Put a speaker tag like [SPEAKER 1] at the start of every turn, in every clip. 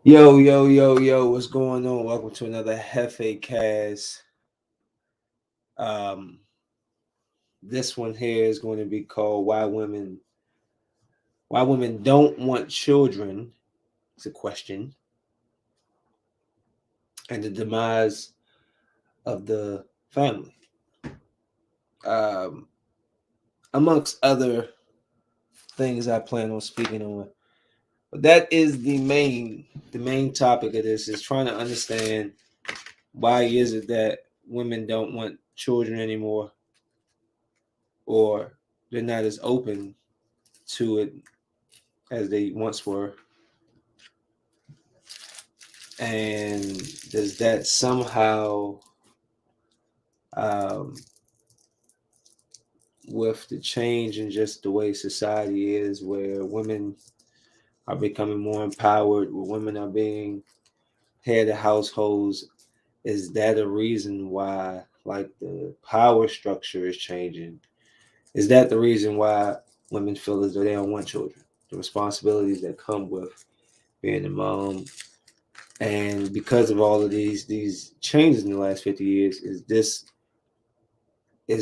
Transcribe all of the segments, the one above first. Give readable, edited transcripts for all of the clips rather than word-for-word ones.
[SPEAKER 1] Yo, what's going on? Welcome to another JefeCast. Um, this one here is going to be called Why Women Don't Want Children. It's a question. And the demise of the family. Um, amongst other things I plan on speaking on. But that is the main topic of this is trying to understand why is it that women don't want children anymore, or they're not as open to it as they once were, and does that somehow, um, with the change in just the way society is, where women are becoming more empowered, where women are being head of households, is that a reason why, like, the power structure is changing? Is that the reason why women feel as though they don't want children? The responsibilities that come with being a mom, and because of all of these changes in the last 50 years, is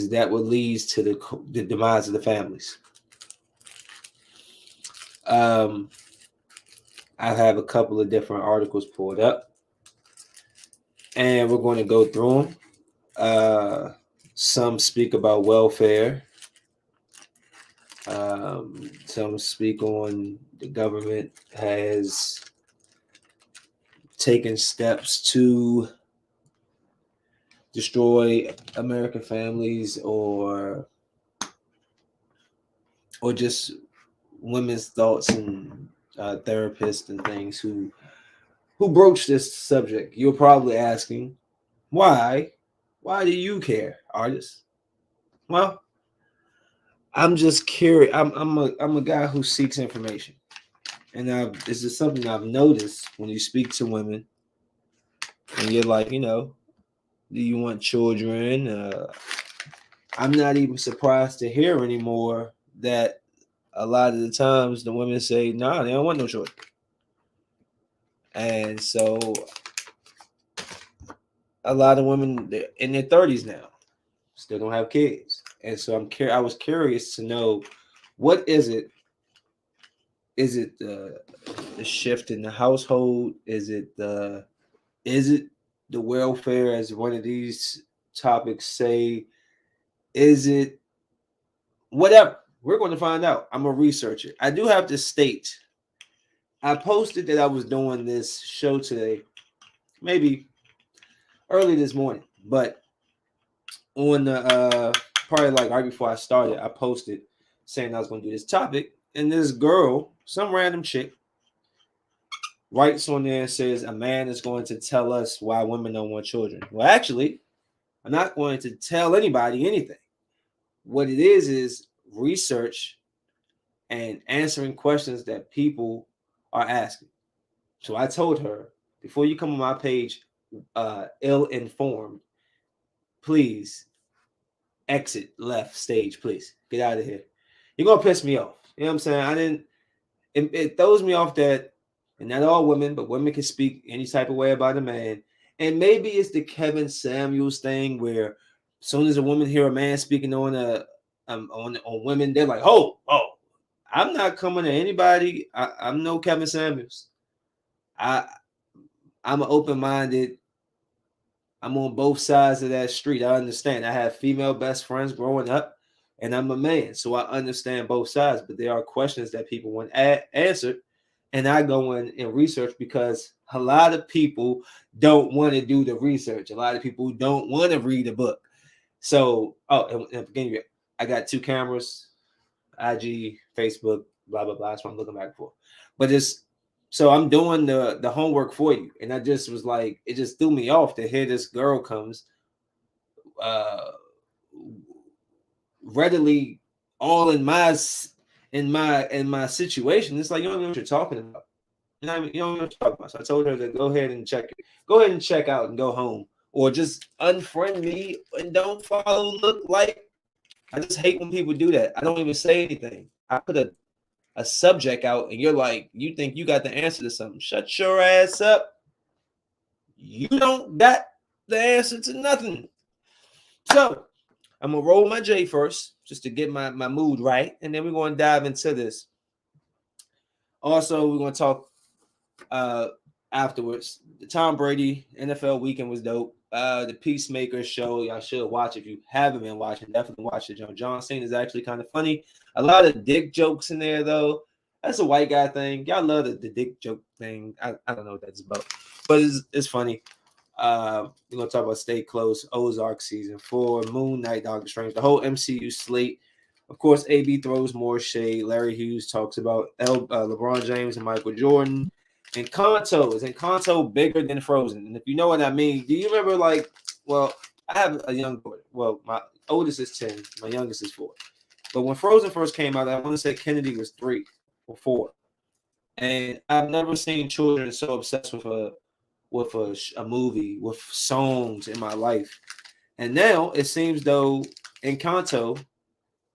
[SPEAKER 1] that what leads to the demise of the families? um I have a couple of different articles pulled up, and we're going to go through them. Some speak about welfare. Some speak on the government has taken steps to destroy American families, or just women's thoughts, and therapists and things who broach this subject. You're probably asking, why? Why do you care, artists? Well, I'm just curious. I'm a guy who seeks information, and this is something I've noticed when you speak to women, and you're like, do you want children? I'm not even surprised to hear anymore that a lot of the times the women say, "Nah, they don't want no children," and so a lot of women, they're in their 30s now, still don't have kids, and so I was curious to know, what is it? Is it the shift in the household? Is it the welfare, as one of these topics say? Is it whatever? We're going to find out. I'm a researcher. I do have to state, I posted that I was doing this show today, maybe early this morning, but on the probably like right before I started, I posted saying I was going to do this topic, and this girl, some random chick, writes on there and says a man is going to tell us why women don't want children. Well, actually, I'm not going to tell anybody anything. What it is research and answering questions that people are asking. So I told her, before you come on my page, ill-informed, please exit left stage, please. Get out of here. You're gonna piss me off. You know what I'm saying? I didn't it throws me off that, and not all women, but women can speak any type of way about a man. And maybe it's the Kevin Samuels thing, where as soon as a woman hear a man speaking on women, they're like, oh, I'm not coming to anybody. I'm no Kevin Samuels. I I'm open minded. I'm on both sides of that street. I understand. I have female best friends growing up, and I'm a man, so I understand both sides. But there are questions that people want answered, and I go in and research, because a lot of people don't want to do the research. A lot of people don't want to read a book. So, and again, I got two cameras, IG, Facebook, blah blah blah. That's what I'm looking back for. But it's so I'm doing the homework for you, and I just was like, it just threw me off to hear this girl comes, uh, readily all in my situation. It's like, you don't know what you're talking about. You don't know what you're talking about. So I told her to go ahead and check out and go home, or just unfriend me and don't follow. Look, like, I just hate when people do that. I don't even say anything. I put a subject out and you're like, you think you got the answer to something. Shut your ass up. You don't got the answer to nothing. So I'm gonna roll my J first, just to get my mood right, and then we're gonna dive into this. Also, we're gonna talk afterwards. The Tom Brady NFL weekend was dope. The Peacemaker show, y'all should watch if you haven't been watching. Definitely watch it. John Cena is actually kind of funny. A lot of dick jokes in there though. That's a white guy thing. Y'all love the dick joke thing. I don't know what that's about, but it's funny. We're gonna talk about Stay Close, Ozark season 4, Moon Knight, Doctor Strange, the whole MCU slate. Of course, AB throws more shade. Larry Hughes talks about LeBron James and Michael Jordan. And Kanto is Encanto bigger than Frozen? And if you know what I mean, do you remember well, I have a young daughter. Well, my oldest is 10, my youngest is 4. But when Frozen first came out, I want to say Kennedy was 3 or 4. And I've never seen children so obsessed with a movie, with songs in my life. And now it seems though Encanto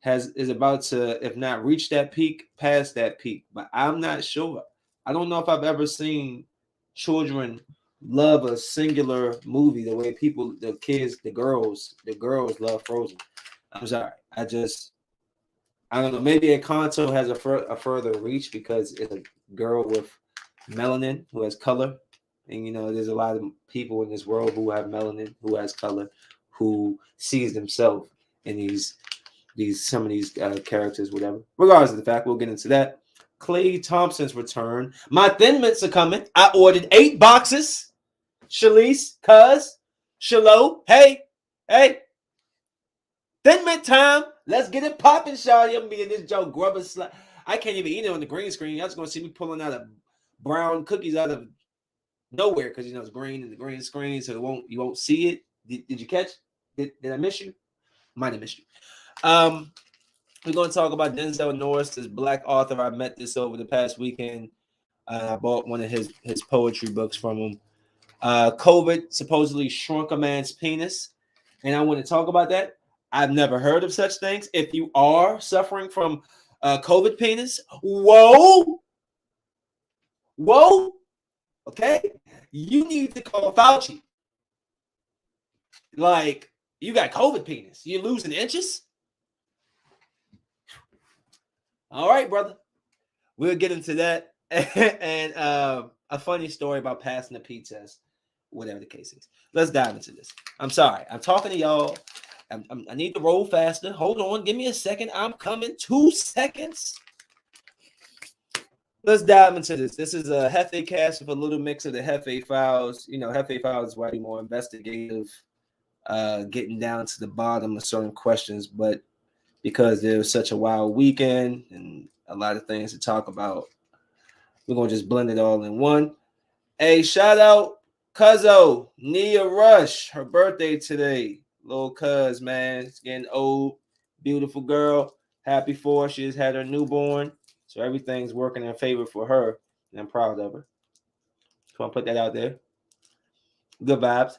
[SPEAKER 1] is about to, if not reach that peak, past that peak. But I'm not sure. I don't know if I've ever seen children love a singular movie the way the kids, the girls love Frozen. I'm sorry. I don't know. Maybe Encanto has a further reach because it's a girl with melanin who has color. And, there's a lot of people in this world who have melanin, who has color, who sees themselves in some of these characters, whatever. Regardless of the fact, we'll get into that. Klay Thompson's return. My Thin Mints are coming. I ordered 8 boxes. Shalise, Cuz, Shalo, hey, Thin Mint time. Let's get it popping, shawty. I'm being this Joe Grubber slide. I can't even eat it on the green screen. Y'all just gonna see me pulling out of brown cookies out of nowhere because it's green in the green screen, so you won't see it. Did you catch? Did I miss you? Might have missed you. We're going to talk about Denzel Norris, this Black author. I met this over the past weekend. I bought one of his poetry books from him. COVID supposedly shrunk a man's penis, and I want to talk about that. I've never heard of such things. If you are suffering from COVID penis, whoa, okay, you need to call Fauci. Like, you got COVID penis. You're losing inches? All right, brother. We'll get into that. And a funny story about passing the P test, whatever the case is. Let's dive into this. I'm sorry. I'm talking to y'all. I need to roll faster. Hold on. Give me a second. I'm coming. 2 seconds. Let's dive into this. This is a JefeCast with a little mix of the Jefe Files. Jefe Files is way more investigative, getting down to the bottom of certain questions, but because there was such a wild weekend and a lot of things to talk about, we're going to just blend it all in one. Hey, shout out Cuzzo, Nia Rush, her birthday today. Little Cuz, man. It's getting old. Beautiful girl. Happy for her. She just had her newborn. So everything's working in favor for her. And I'm proud of her. Just want to put that out there. Good vibes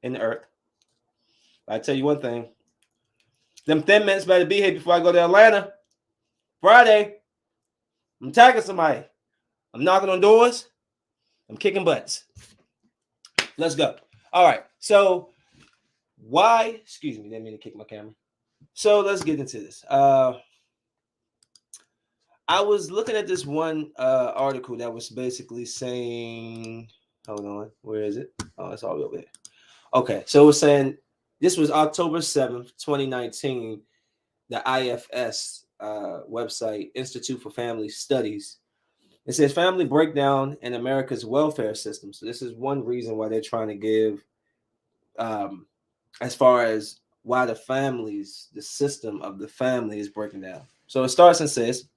[SPEAKER 1] in the earth. I tell you one thing. Them Thin Mints better be here before I go to Atlanta. Friday. I'm tagging somebody. I'm knocking on doors. I'm kicking butts. Let's go. All right. So excuse me, didn't mean to kick my camera. So let's get into this. I was looking at this one article that was basically saying, hold on, where is it? Oh, it's all over there. Okay. So it was saying, this was October 7th, 2019, the IFS website, Institute for Family Studies. It says family breakdown in America's welfare system. So this is one reason why they're trying to give, as far as why the system of the family is breaking down. So it starts and says,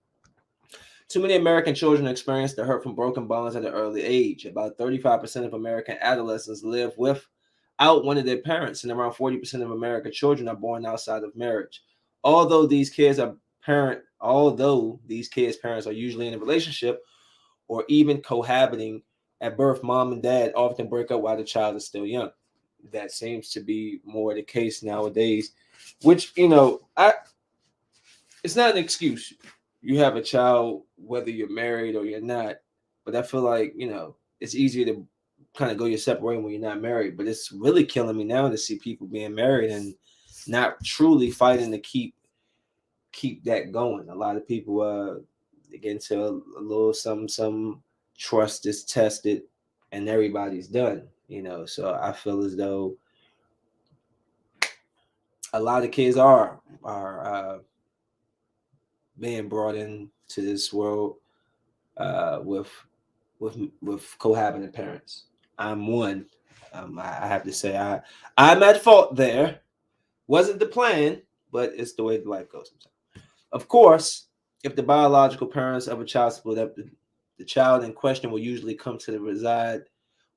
[SPEAKER 1] too many American children experience the hurt from broken bonds at an early age. About 35% of American adolescents live without one of their parents, and around 40% of American children are born outside of marriage. Although these kids' parents are usually in a relationship or even cohabiting at birth, mom and dad often break up while the child is still young. That seems to be more the case nowadays, which, it's not an excuse. you have a child, whether you're married or you're not. But I feel like, it's easier to kind of go your separate way when you're not married. But it's really killing me now to see people being married and not truly fighting to keep that going. A lot of people they get into a little some trust is tested and everybody's done. So I feel as though a lot of kids are being brought into this world with cohabiting parents. I'm one. I have to say I'm at fault there. Wasn't the plan, but it's the way the life goes sometimes. Of course, if the biological parents of a child split up, the child in question will come to reside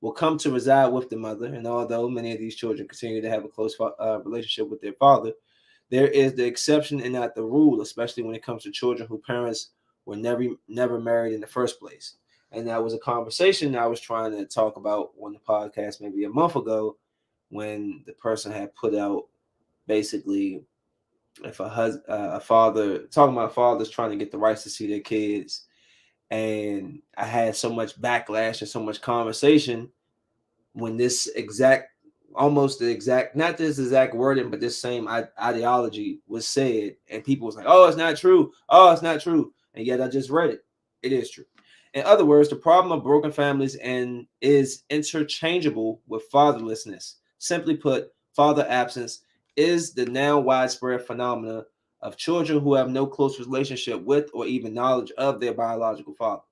[SPEAKER 1] with the mother. And although many of these children continue to have a close relationship with their father, there is the exception and not the rule, especially when it comes to children whose parents were never married in the first place. And that was a conversation I was trying to talk about on the podcast maybe a month ago, when the person had put out basically, if a father, talking about fathers trying to get the rights to see their kids, and I had so much backlash and so much conversation when this exact, almost the exact, not this exact wording, but this same ideology was said, and people was like, "Oh, it's not true. Oh, it's not true," and yet I just read it. It is true. In other words, the problem of broken families and is interchangeable with fatherlessness. Simply put, father absence is the now widespread phenomena of children who have no close relationship with or even knowledge of their biological father.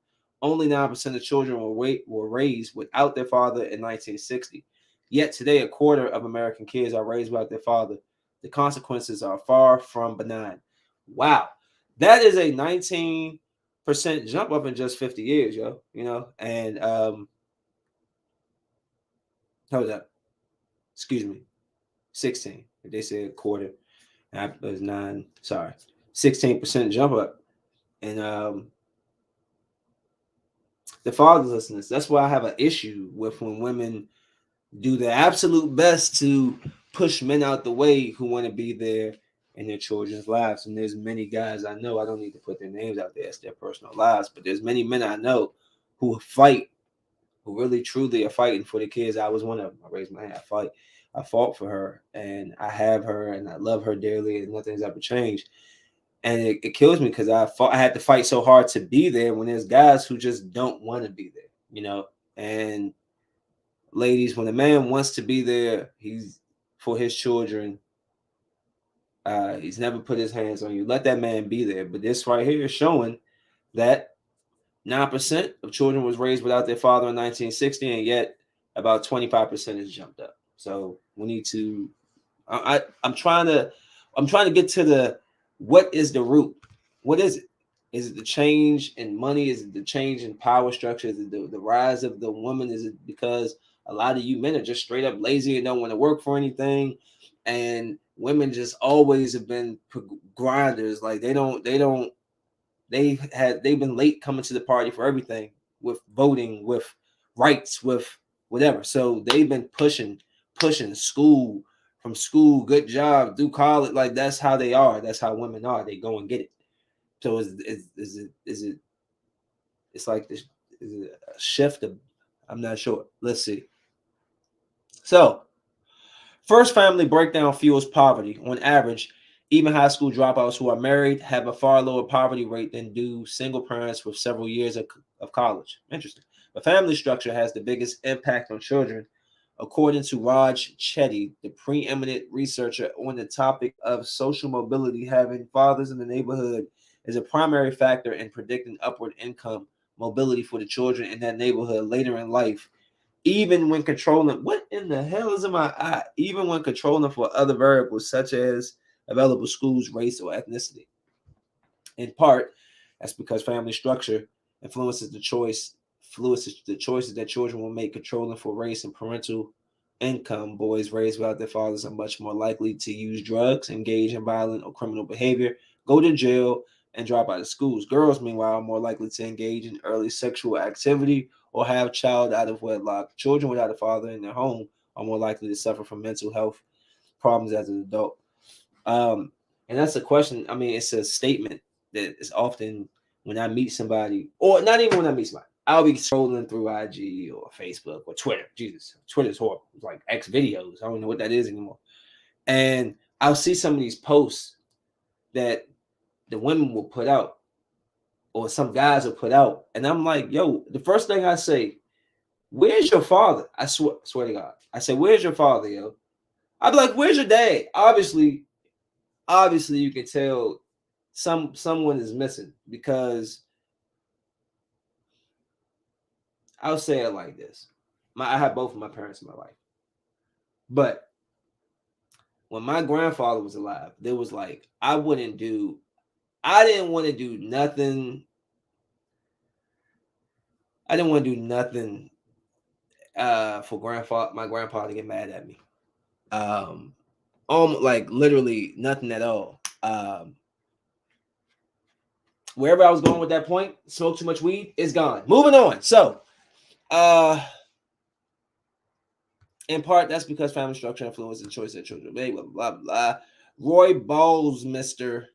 [SPEAKER 1] Only 9% of children were raised without their father in 1960. Yet today, a quarter of American kids are raised without their father. The consequences are far from benign. Wow. That is a 19% jump up in just 50 years, yo. And how was that? Excuse me. 16. They said a quarter. And it was 9. Sorry. 16% jump up. And the fatherlessness. That's why I have an issue with when women do their absolute best to push men out the way who want to be there in their children's lives. And there's many guys I know, I don't need to put their names out there, it's their personal lives, but there's many men I know who fight, who really truly are fighting for the kids. I was one of them. I raised my hand. I fought for her, and I have her, and I love her dearly, and nothing's ever changed. And it kills me because I had to fight so hard to be there when there's guys who just don't want to be there. And ladies, when a man wants to be there, he's for his children. He's never put his hands on you. Let that man be there. But this right here is showing that 9% of children was raised without their father in 1960, and yet about 25% has jumped up. So we need to. I'm trying to get to the, what is the root? What is it? Is it the change in money? Is it the change in power structure? Is it the rise of the woman? Is it because a lot of you men are just straight up lazy and don't want to work for anything? And women just always have been grinders. Like they've been late coming to the party for everything, with voting, with rights, with whatever. So they've been pushing school, from school, good job, do college. Like that's how they are. That's how women are. They go and get it. So is it it's like this, is it a shift of, I'm not sure. Let's see. So first family breakdown fuels poverty. On average, even high school dropouts who are married have a far lower poverty rate than do single parents with several years of college. Interesting. But family structure has the biggest impact on children, according to Raj Chetty, the preeminent researcher on the topic of social mobility. Having fathers in the neighborhood is a primary factor in predicting upward income mobility for the children in that neighborhood later in life, even when controlling, what in the hell is in my eye? Even when controlling for other variables such as available schools, race, or ethnicity. In part, that's because family structure influences the choices that children will make. Controlling for race and parental income, boys raised without their fathers are much more likely to use drugs, engage in violent or criminal behavior, go to jail, and drop out of schools. Girls, meanwhile, are more likely to engage in early sexual activity or have child out of wedlock. Children without a father in their home are more likely to suffer from mental health problems as an adult. And that's a question. I mean, it's a statement. that is often when I meet somebody, or not even when I meet somebody, I'll be scrolling through IG or Facebook or Twitter. Jesus, Twitter's horrible. It's like X videos. I don't know what that is anymore. And I'll see some of these posts that the women will put out, or some guys will put out, and I'm like, yo, the first thing I say, where's your father? I swear to God. I say, where's your father, yo? I'd be like, where's your dad? Obviously, you can tell someone is missing, because I'll say it like this. I have both of my parents in my life. But when my grandfather was alive, there was like, I didn't want to do nothing. I didn't want to do nothing for my grandpa to get mad at me. Like literally nothing at all. Wherever I was going with that point, smoke too much weed, it's gone. Moving on. So, in part, that's because family structure influences the choice of children. Blah, blah, blah, blah. Roy Bowles, Mr.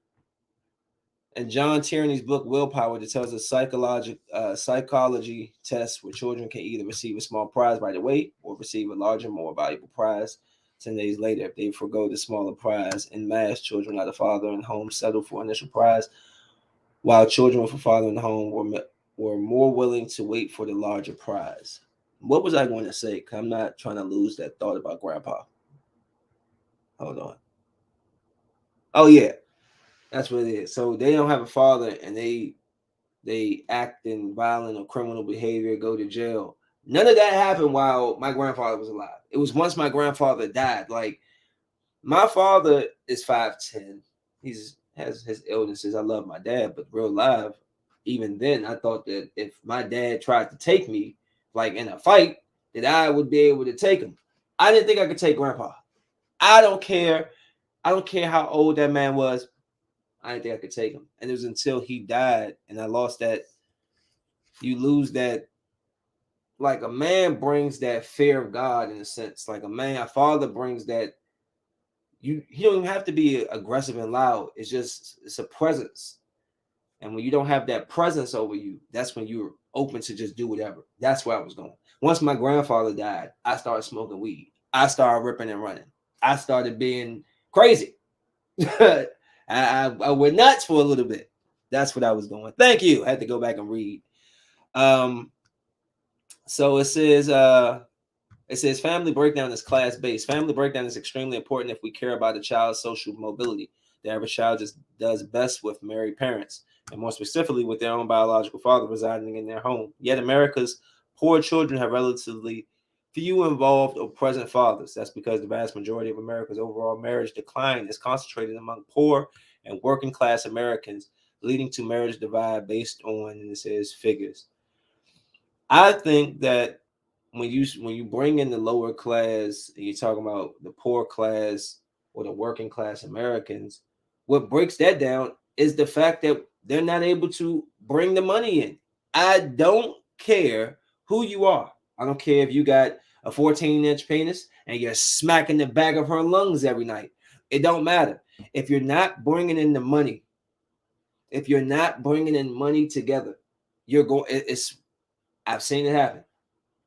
[SPEAKER 1] and John Tierney's book Willpower, that tells a psychology test where children can either receive a small prize right away or receive a larger, more valuable prize 10 days later. If they forego the smaller prize in mass, children without a father in the home settle for initial prize, while children with a father in the home were more willing to wait for the larger prize. What was I going to say? Because I'm not trying to lose that thought about grandpa. Hold on. Oh, yeah. That's what it is. So they don't have a father, and they act in violent or criminal behavior, go to jail. None of that happened while my grandfather was alive. It was once my grandfather died. Like, my father is 5'10". Has his illnesses. I love my dad, but real life, even then, I thought that if my dad tried to take me, like in a fight, that I would be able to take him. I didn't think I could take grandpa. I don't care. I don't care how old that man was. I didn't think I could take him. And it was until he died and I lost that. You lose that. Like, a man brings that fear of God, in a sense. Like a father brings that. He don't even have to be aggressive and loud. It's a presence. And when you don't have that presence over you, that's when you're open to just do whatever. That's where I was going. Once my grandfather died, I started smoking weed. I started ripping and running. I started being crazy. I went nuts for a little bit. That's what I was doing. Thank you. I had to go back and read. So it says family breakdown is class-based. Family breakdown is extremely important if we care about a child's social mobility. The average child just does best with married parents, and more specifically with their own biological father residing in their home. Yet America's poor children have relatively few involved or present fathers. That's because the vast majority of America's overall marriage decline is concentrated among poor and working class Americans, leading to marriage divide based on, and it says, figures. I think that when you bring in the lower class and you're talking about the poor class or the working class Americans, what breaks that down is the fact that they're not able to bring the money in. I don't care who you are. I don't care if you got a 14-inch penis and you're smacking the back of her lungs every night. It don't matter. If you're not bringing in the money, if you're not bringing in money together, you're going. I've seen it happen.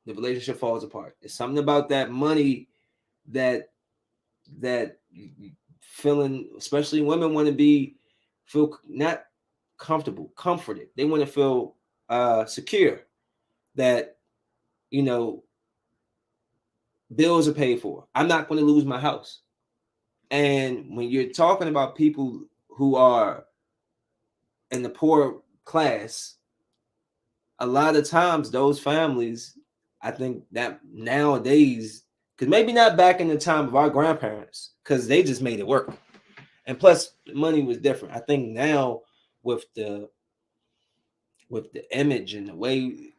[SPEAKER 1] The relationship falls apart. It's something about that money that feeling, especially women want to feel not comfortable, comforted. They want to feel secure that, bills are paid for. I'm not going to lose my house. And when you're talking about people who are in the poor class, a lot of times those families, I think that nowadays, because maybe not back in the time of our grandparents, because they just made it work. And plus, money was different. I think now with the image and the way,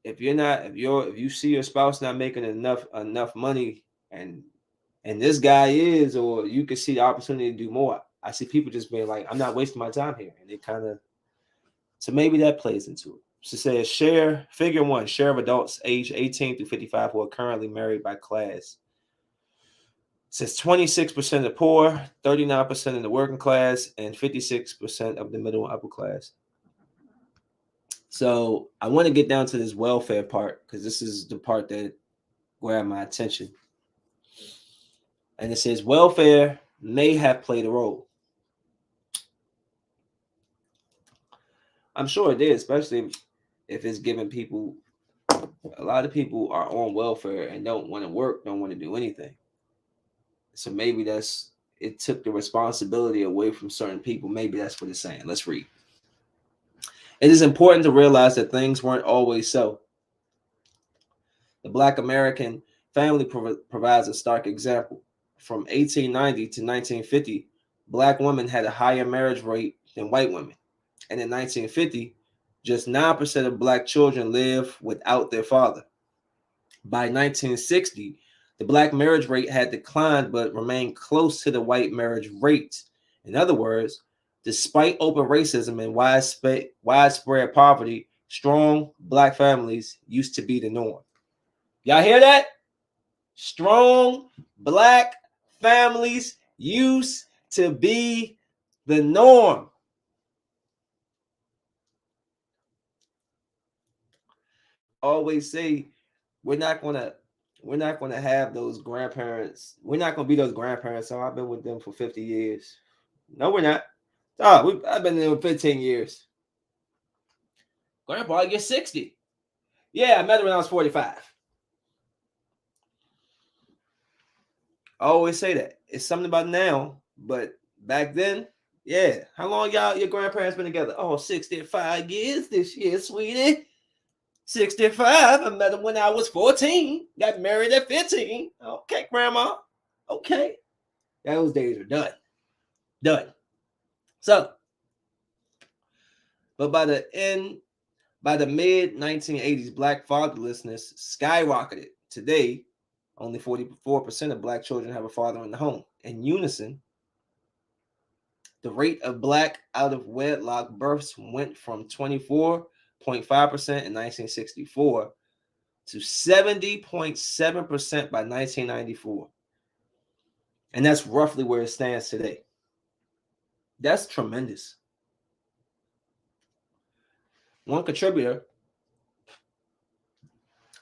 [SPEAKER 1] if you see your spouse not making enough money, and this guy is, or you can see the opportunity to do more. I see people just being like, I'm not wasting my time here, and they kind of. So maybe that plays into it. She says, figure one, share of adults age 18 through 55 who are currently married by class. says 26% of the poor, 39% of the working class, and 56% of the middle and upper class. So I want to get down to this welfare part because this is the part that grabbed my attention. And it says welfare may have played a role. I'm sure it did, especially if it's giving people, a lot of people are on welfare and don't want to work, don't want to do anything. So maybe it took the responsibility away from certain people. Maybe that's what it's saying. Let's read. It is important to realize that things weren't always so. The Black American family provides a stark example. From 1890 to 1950, Black women had a higher marriage rate than white women. And in 1950, just 9% of Black children lived without their father. By 1960, the Black marriage rate had declined but remained close to the white marriage rate. In other words, despite open racism and widespread poverty, strong Black families used to be the norm. Y'all hear that? Strong Black families used to be the norm. Always say we're not gonna have those grandparents. We're not gonna be those grandparents. So I've been with them for 50 years. No, we're not. I've been there for 15 years. Grandpa, you're 60. Yeah, I met her when I was 45. I always say that. It's something about now, but back then, yeah. How long your grandparents been together? Oh, 65 years this year, sweetie. 65. I met him when I was 14. Got married at 15. Okay, grandma. Okay. Those days are done. Done. So, but by the mid 1980s, Black fatherlessness skyrocketed. Today, only 44% of Black children have a father in the home. In unison, the rate of Black out of wedlock births went from 24.5% in 1964 to 70.7% by 1994. And that's roughly where it stands today. That's tremendous. One contributor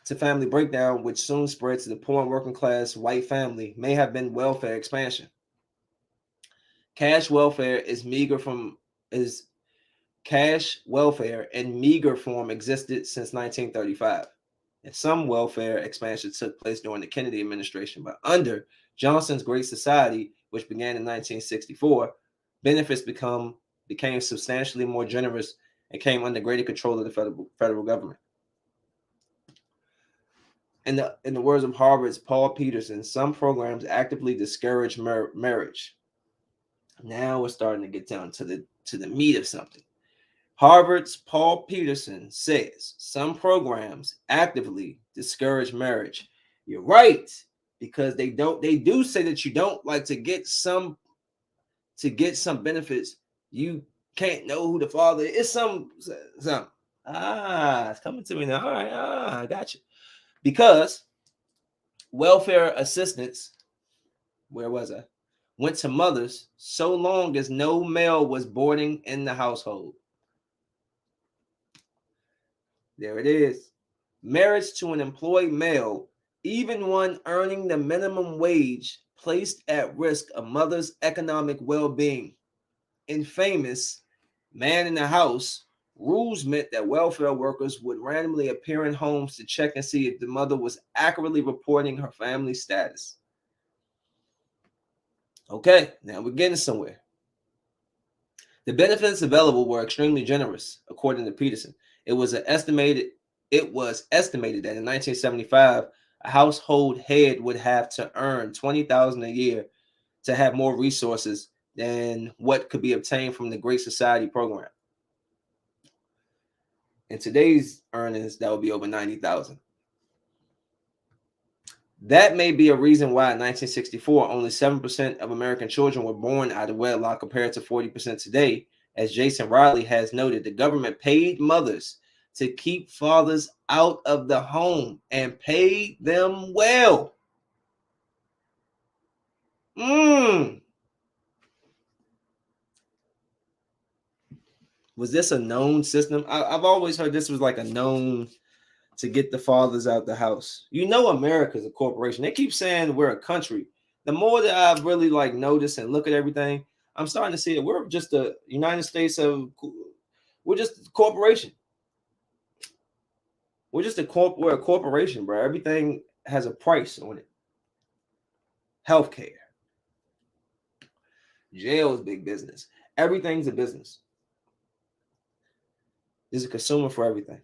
[SPEAKER 1] to family breakdown, which soon spread to the poor and working class white family, may have been welfare expansion. Cash welfare in meager form existed since 1935. And some welfare expansion took place during the Kennedy administration, but under Johnson's Great Society, which began in 1964, benefits became substantially more generous and came under greater control of the federal government. In the words of Harvard's Paul Peterson, some programs actively discourage marriage. Now we're starting to get down to the meat of something. Harvard's Paul Peterson says some programs actively discourage marriage. You're right, because they do say that you don't like to get some benefits. You can't know who the father is. Some. It's coming to me now. All right. I got you. Because welfare assistance, where was I? Went to mothers so long as no male was boarding in the household. There it is. Marriage to an employed male, even one earning the minimum wage, placed at risk a mother's economic well-being. In famous Man in the House, rules meant that welfare workers would randomly appear in homes to check and see if the mother was accurately reporting her family status. Okay, now we're getting somewhere. The benefits available were extremely generous, according to Peterson. It was estimated that in 1975, a household head would have to earn $20,000 a year to have more resources than what could be obtained from the Great Society program. In today's earnings, that would be over $90,000. That may be a reason why in 1964, only 7% of American children were born out of wedlock compared to 40% today. As Jason Riley has noted, the government paid mothers to keep fathers out of the home and paid them well. Was this a known system? I've always heard this was like a known to get the fathers out the house. You know, America's a corporation. They keep saying we're a country. The more that I've really like noticed and look at everything, I'm starting to see that we're just the United States of. We're just a corporation. We're a corporation, bro. Everything has a price on it. Healthcare, jail is big business. Everything's a business. There's a consumer for everything.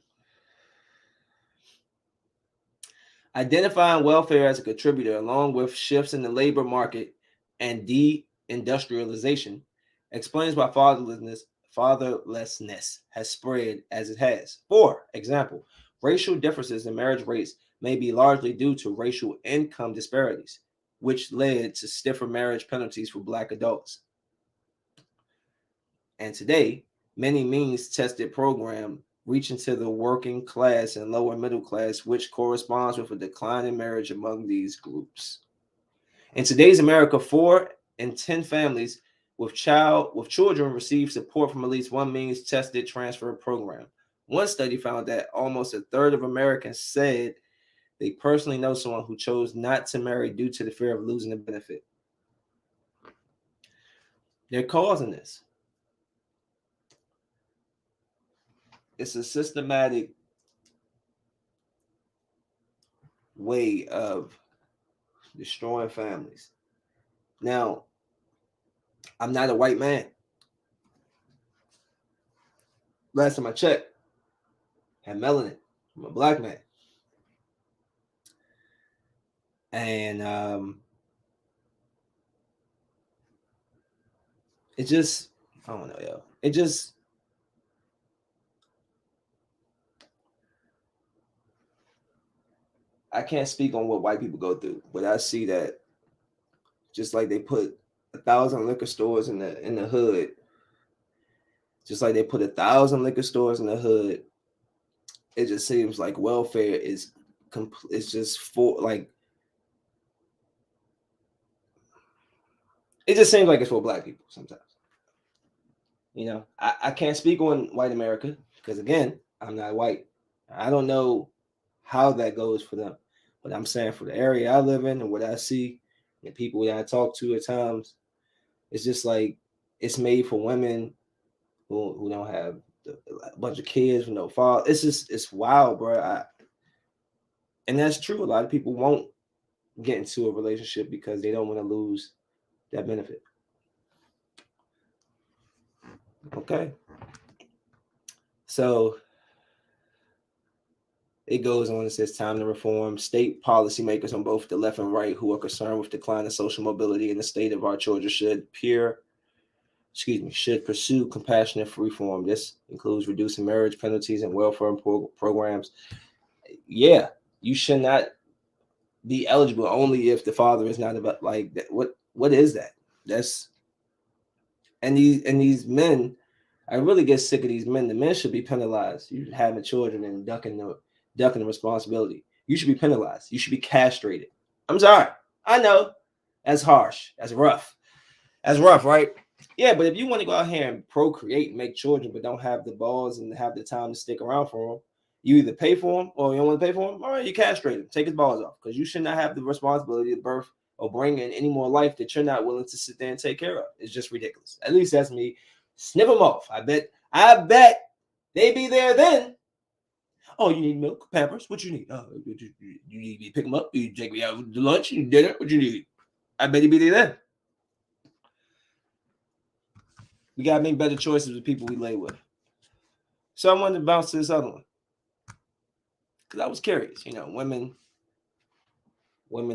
[SPEAKER 1] Identifying welfare as a contributor, along with shifts in the labor market and deindustrialization, explains why fatherlessness has spread as it has. For example, racial differences in marriage rates may be largely due to racial income disparities, which led to stiffer marriage penalties for Black adults. And today, many means tested program reach into the working class and lower middle class, which corresponds with a decline in marriage among these groups. In today's America, 4 in 10 families with children receive support from at least one means tested transfer program. One study found that almost a third of Americans said they personally know someone who chose not to marry due to the fear of losing the benefit. They're causing this. It's a systematic way of destroying families. Now, I'm not a white man. Last time I checked, had melanin. I'm a Black man. And it just, I don't know, yo. It just, I can't speak on what white people go through, but I see that just like they put 1,000 liquor stores in the hood, just like they put 1,000 liquor stores in the hood, it just seems like welfare is it's just for like, it just seems like it's for Black people sometimes. You know, I can't speak on white America because again, I'm not white. I don't know how that goes for them. But I'm saying for the area I live in and what I see and people that I talk to at times, it's just like it's made for women who don't have a bunch of kids with no father. It's wild, bro. And that's true. A lot of people won't get into a relationship because they don't want to lose that benefit. Okay. So it goes on and says time to reform. State policymakers on both the left and right who are concerned with declining social mobility in the state of our children should pursue compassionate reform. This includes reducing marriage penalties and welfare programs. Yeah, you should not be eligible only if the father is not about like that. What is that? That's and these men, I really get sick of these men. The men should be penalized. You having children and ducking the responsibility. You should be penalized. You should be castrated. I'm sorry. I know that's harsh. That's rough. That's rough, right? Yeah, but if you want to go out here and procreate and make children, but don't have the balls and have the time to stick around for them, you either pay for them or you don't want to pay for them. All right, you castrate him. Take his balls off because you should not have the responsibility to birth or bring in any more life that you're not willing to sit there and take care of. It's just ridiculous. At least that's me. Snip them off. I bet they be there then. Oh, you need milk, Pampers? What you need? You need me to pick them up? You take me out to lunch, dinner? What you need? I bet he be there then. We gotta make better choices with people we lay with. So I wanted to bounce to this other one because I was curious. You know, women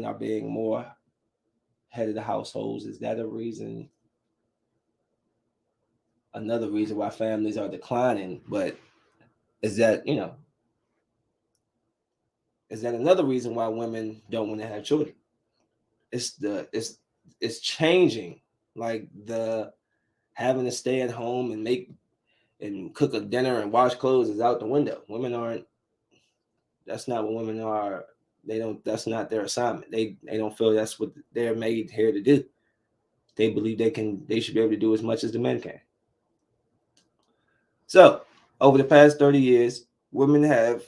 [SPEAKER 1] are being more head of the households. Is that a reason? Another reason why families are declining, but is that is that another reason why women don't want to have children? It's changing. Like the having to stay at home and make and cook a dinner and wash clothes is out the window. Women aren't. That's not what women are. They don't. That's not their assignment. They don't feel that's what they're made here to do. they believe they should be able to do as much as the men can. So, over the past 30 years, women have,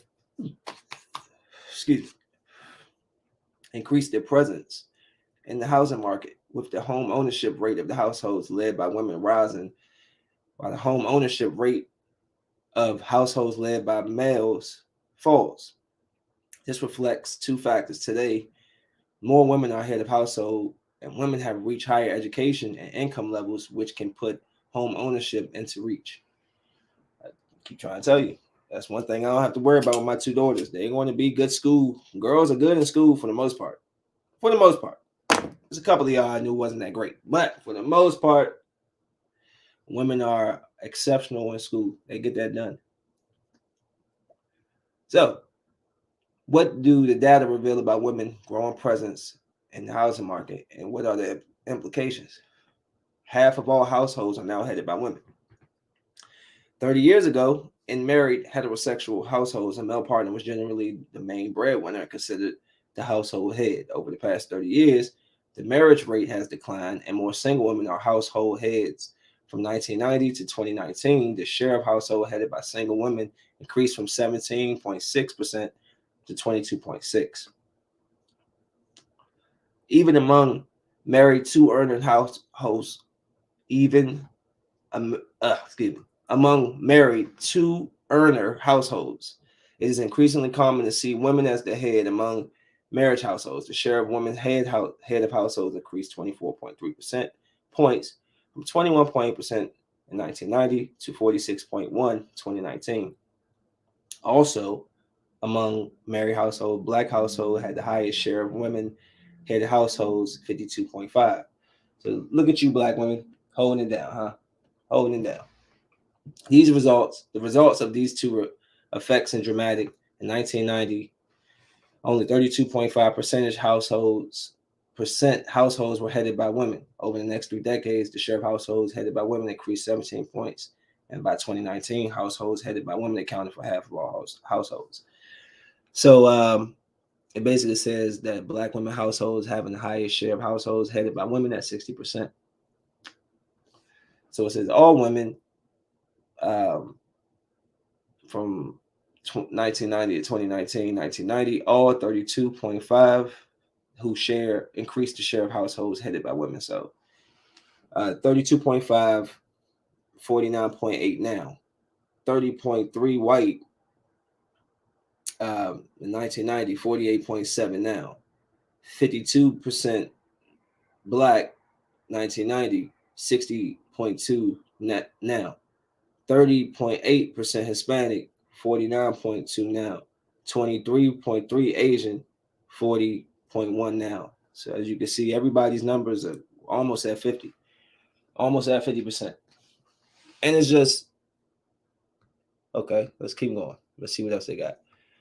[SPEAKER 1] excuse me, increased their presence in the housing market, with the home ownership rate of the households led by women rising, while the home ownership rate of households led by males falls. This reflects two factors. Today, more women are head of household, and women have reached higher education and income levels, which can put home ownership into reach. I keep trying to tell you, that's one thing I don't have to worry about with my two daughters. They're going to be good school. Girls are good in school for the most part. For the most part. There's a couple of y'all I knew wasn't that great, but for the most part, women are exceptional in school. They get that done. So, what do the data reveal about women growing presence in the housing market, and what are the implications? Half of all households are now headed by women. 30 years ago, in married heterosexual households, a male partner was generally the main breadwinner and considered the household head. Over the past 30 years, the marriage rate has declined, and more single women are household heads. From 1990 to 2019, the share of household headed by single women increased from 17.6% to 22.6%. Even among married two-earner households, among married two-earner households, it is increasingly common to see women as the head among marriage households. The share of women head of households increased 24.3% points from 21.8% in 1990 to 46.1% in 2019. Also, among married household, Black household had the highest share of women head of households, 52.5%. So look at you, Black women, holding it down, huh? Holding it down. The results of these two effects are dramatic. In 1990, only 32.5% households were headed by women. Over the next 3 decades, the share of households headed by women increased 17 points. And by 2019, households headed by women accounted for half of all households. So it basically says that Black women households having the highest share of households headed by women at 60%. So it says all women from 1990 to 2019, 1990, all 32.5 who increased the share of households headed by women. So 32.5, 49.8 now, 30.3 white in 1990, 48.7 now, 52% Black 1990, 60.2 now, 30.8% Hispanic, 49.2 now, 23.3 Asian, 40.1 now. So as you can see, everybody's numbers are almost at 50%. And it's just, okay, let's keep going. Let's see what else they got.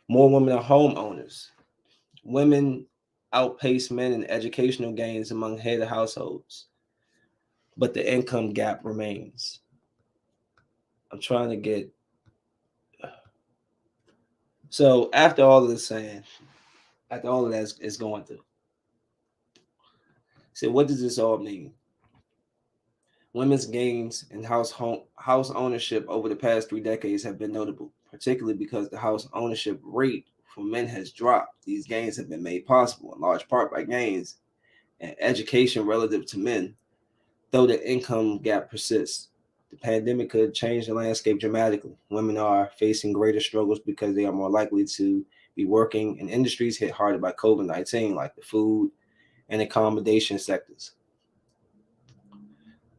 [SPEAKER 1] More women are homeowners. Women outpace men in educational gains among head of households, but the income gap remains. I'm trying to get. So after all of this saying, after all of that is going through, so what does this all mean? Women's gains in house ownership over the past 3 decades have been notable, particularly because the house ownership rate for men has dropped. These gains have been made possible in large part by gains in education relative to men, though the income gap persists. The pandemic could change the landscape dramatically. Women are facing greater struggles because they are more likely to be working in industries hit harder by COVID-19, like the food and accommodation sectors.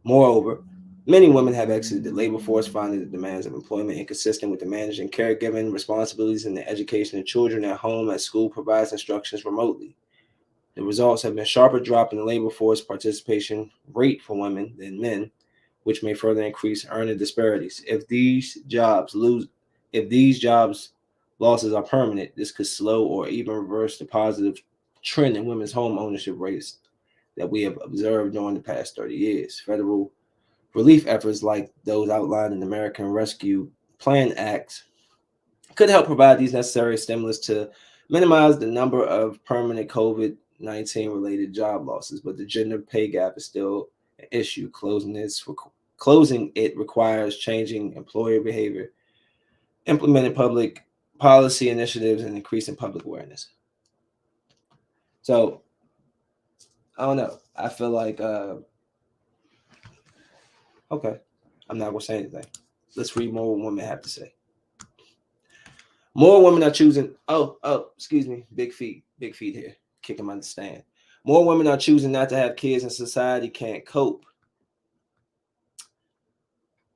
[SPEAKER 1] Moreover, many women have exited the labor force, finding the demands of employment inconsistent with the managing caregiving responsibilities and the education of children at home as school provides instructions remotely. The results have been sharper drop in the labor force participation rate for women than men, which may further increase earning disparities. If these jobs losses are permanent, this could slow or even reverse the positive trend in women's home ownership rates that we have observed during the past 30 years. Federal relief efforts like those outlined in the American Rescue Plan Act could help provide these necessary stimulus to minimize the number of permanent COVID-19 related job losses, but the gender pay gap is still an issue. Closing it requires changing employer behavior, implementing public policy initiatives, and increasing public awareness. So I don't know. I feel like okay, I'm not gonna say anything. Let's read more what women have to say. More women are choosing. Excuse me. Big feet here. Kicking my stand. More women are choosing not to have kids, and society can't cope.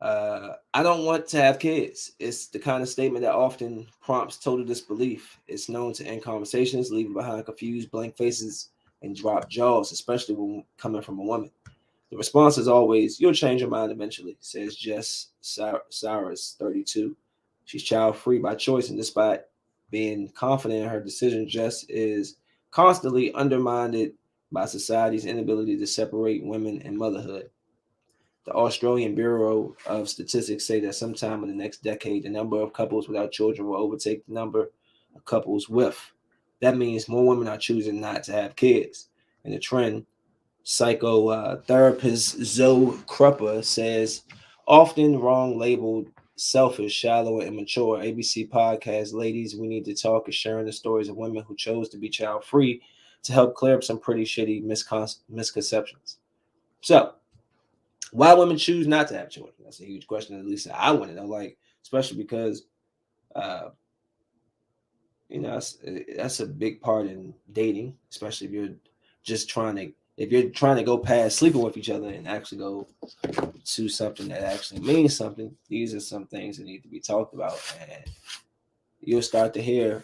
[SPEAKER 1] I don't want to have kids. It's the kind of statement that often prompts total disbelief. It's known to end conversations, leaving behind confused, blank faces and dropped jaws, especially when coming from a woman. The response is always, "You'll change your mind eventually," says Jess Cyrus, 32. She's child-free by choice, and despite being confident in her decision, Jess is constantly undermined by society's inability to separate women and motherhood. The Australian Bureau of Statistics say that sometime in the next decade, the number of couples without children will overtake the number of couples with. That means more women are choosing not to have kids. And the trend, psychotherapist Zoe Krupper says, often wrong labeled selfish, shallow, and immature. ABC podcast, Ladies, We Need to Talk is sharing the stories of women who chose to be child free to help clear up some pretty shitty misconceptions. So, why women choose not to have children? That's a huge question. At least I want to know, like, especially because, uh, that's a big part in dating, especially if you're just trying to go past sleeping with each other and actually go to something that actually means something. These are some things that need to be talked about, and you'll start to hear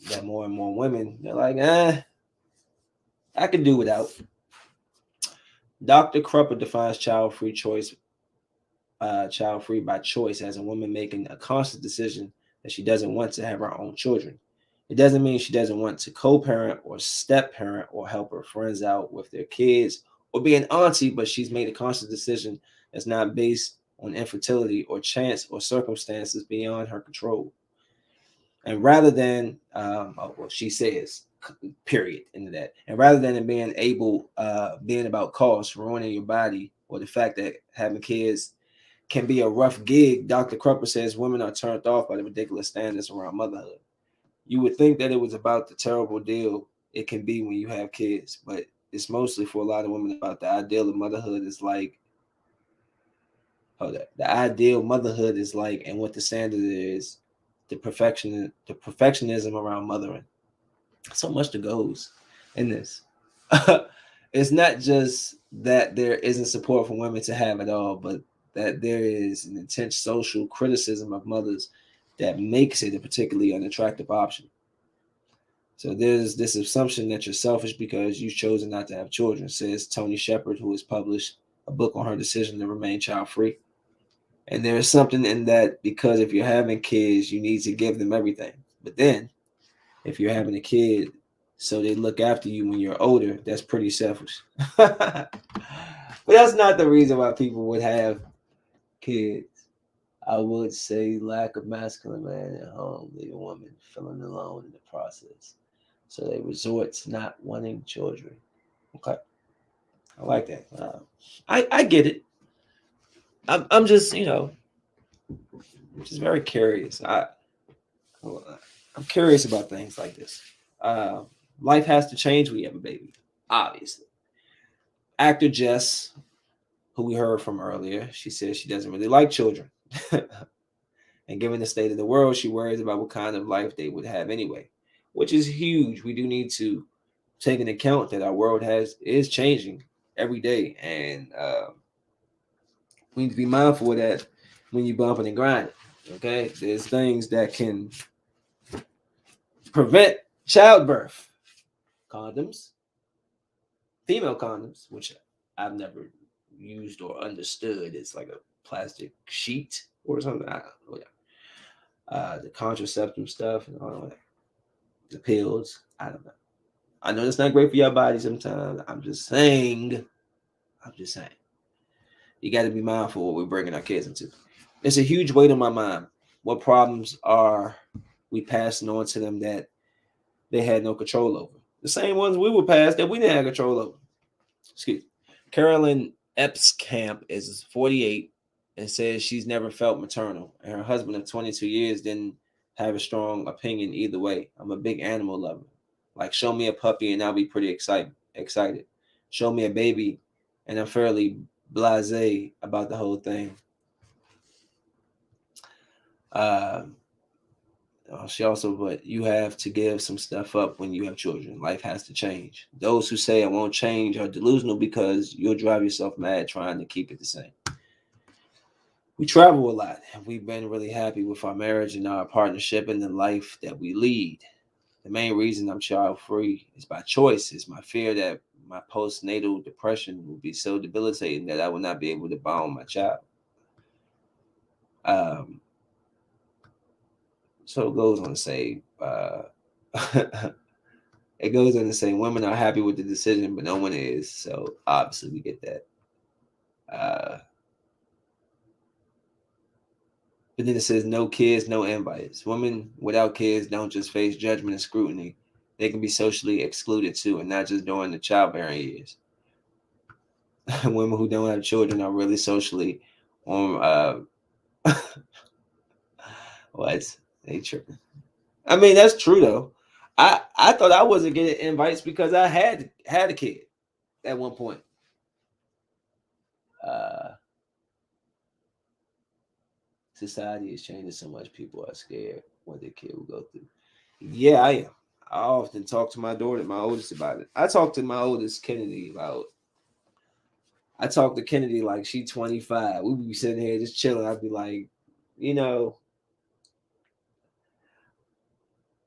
[SPEAKER 1] that more and more women, they're like, I can do without. Dr. Krupper defines child-free by choice as a woman making a conscious decision that she doesn't want to have her own children. It doesn't mean she doesn't want to co-parent or step-parent or help her friends out with their kids or be an auntie, but she's made a conscious decision that's not based on infertility or chance or circumstances beyond her control. And rather than, she says, period, into that. And rather than it being about cost, ruining your body, or the fact that having kids can be a rough gig, Dr. Krupper says women are turned off by the ridiculous standards around motherhood. You would think that it was about the terrible deal it can be when you have kids, but it's mostly for a lot of women about the ideal of motherhood is like, the ideal motherhood is like, and what the standard is, the perfectionism around mothering. So much that goes in this. It's not just that there isn't support for women to have it all, but that there is an intense social criticism of mothers that makes it a particularly unattractive option. So there's this assumption that you're selfish because you've chosen not to have children, says Tony Shepard, who has published a book on her decision to remain child-free. And there is something in that, because if you're having kids, you need to give them everything. But then, if you're having a kid so they look after you when you're older, that's pretty selfish. But that's not the reason why people would have kids. I would say lack of masculine man at home, leaving women feeling alone in the process. So they resort to not wanting children. Okay, I like that. I get it. I'm just just very curious. I'm curious about things like this. Life has to change when you have a baby, obviously. Actor Jess, who we heard from earlier, she says she doesn't really like children. And given the state of the world, she worries about what kind of life they would have anyway, which is huge. We do need to take into account that our world is changing every day, and we need to be mindful of that when you bumping and grinding. Okay, there's things that can prevent childbirth. Condoms, female condoms, which I've never used or understood. It's like a plastic sheet or something. I don't know. The contraceptive stuff and all that. The pills. I don't know. I know it's not great for your body sometimes. I'm just saying. You got to be mindful what we're bringing our kids into. It's a huge weight on my mind. What problems are we passing on to them that they had no control over? The same ones we were passed that we didn't have control over. Excuse me. Carolyn Epps Camp is 48 and says she's never felt maternal, and her husband of 22 years didn't have a strong opinion either way. I'm a big animal lover. Like, show me a puppy and I'll be pretty excited. Show me a baby and I'm fairly blasé about the whole thing. She also, but you have to give some stuff up when you have children. Life has to change. Those who say it won't change are delusional because you'll drive yourself mad trying to keep it the same. We travel a lot, and we've been really happy with our marriage and our partnership and the life that we lead. The main reason I'm child free is by choice. It's my fear that my postnatal depression will be so debilitating that I will not be able to bond my child. So it goes on to say, it goes on to say, women are happy with the decision, but no one is. So obviously, we get that. But then it says, no kids, no invites. Women without kids don't just face judgment and scrutiny; they can be socially excluded too, and not just during the childbearing years. Women who don't have children are really socially on. What? They tripping. I mean, that's true though. I thought I wasn't getting invites because I had a kid at one point. Society is changing so much. People are scared what their kid will go through. Yeah, I am. I often talk to my daughter, my oldest, about it. I talk to my oldest, Kennedy, about. I talk to Kennedy like she 25. We would be sitting here just chilling. I'd be like, you know,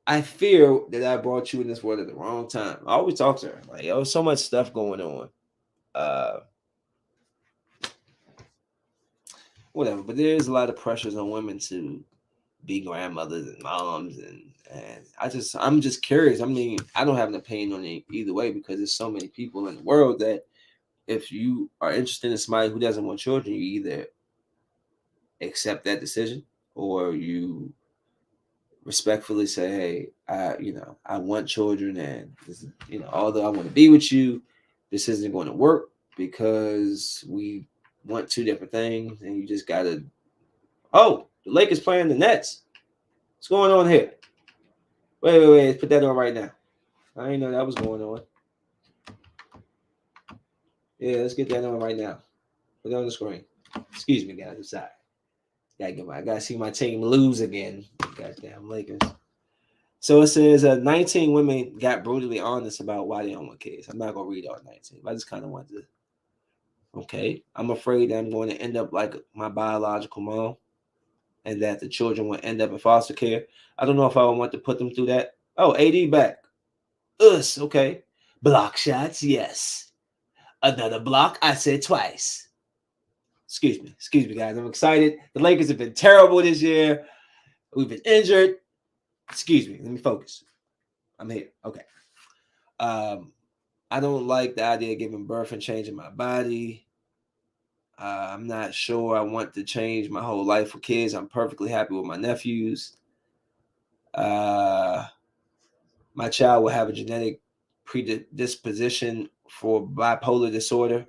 [SPEAKER 1] I fear that I brought you in this world at the wrong time. I always talk to her like, "Yo, so much stuff going on." Uh, Whatever, but there's a lot of pressures on women to be grandmothers and moms, and I'm just curious. I mean, I don't have an opinion on it either way because there's so many people in the world that if you are interested in somebody who doesn't want children, you either accept that decision or you respectfully say, "Hey, I want children, and although I want to be with you, this isn't going to work because we want two different things, and you just gotta." Oh, the Lakers playing the Nets. What's going on here? Wait. Let's put that on right now. I didn't know that was going on. Yeah, let's get that on right now. Put it on the screen. Excuse me, guys. I'm sorry. I gotta see my team lose again. Goddamn Lakers. So it says 19 women got brutally honest about why they don't want kids. I'm not gonna read all 19. I just kind of want to. Okay, I'm afraid that I'm going to end up like my biological mom, and that the children will end up in foster care. I don't know if I would want to put them through that. Oh, AD back. Us, okay. Block shots, yes. Another block, I said twice. Excuse me, guys. I'm excited. The Lakers have been terrible this year. We've been injured. Excuse me. Let me focus. I'm here. Okay. I don't like the idea of giving birth and changing my body. I'm not sure I want to change my whole life for kids. I'm perfectly happy with my nephews. My child will have a genetic predisposition for bipolar disorder.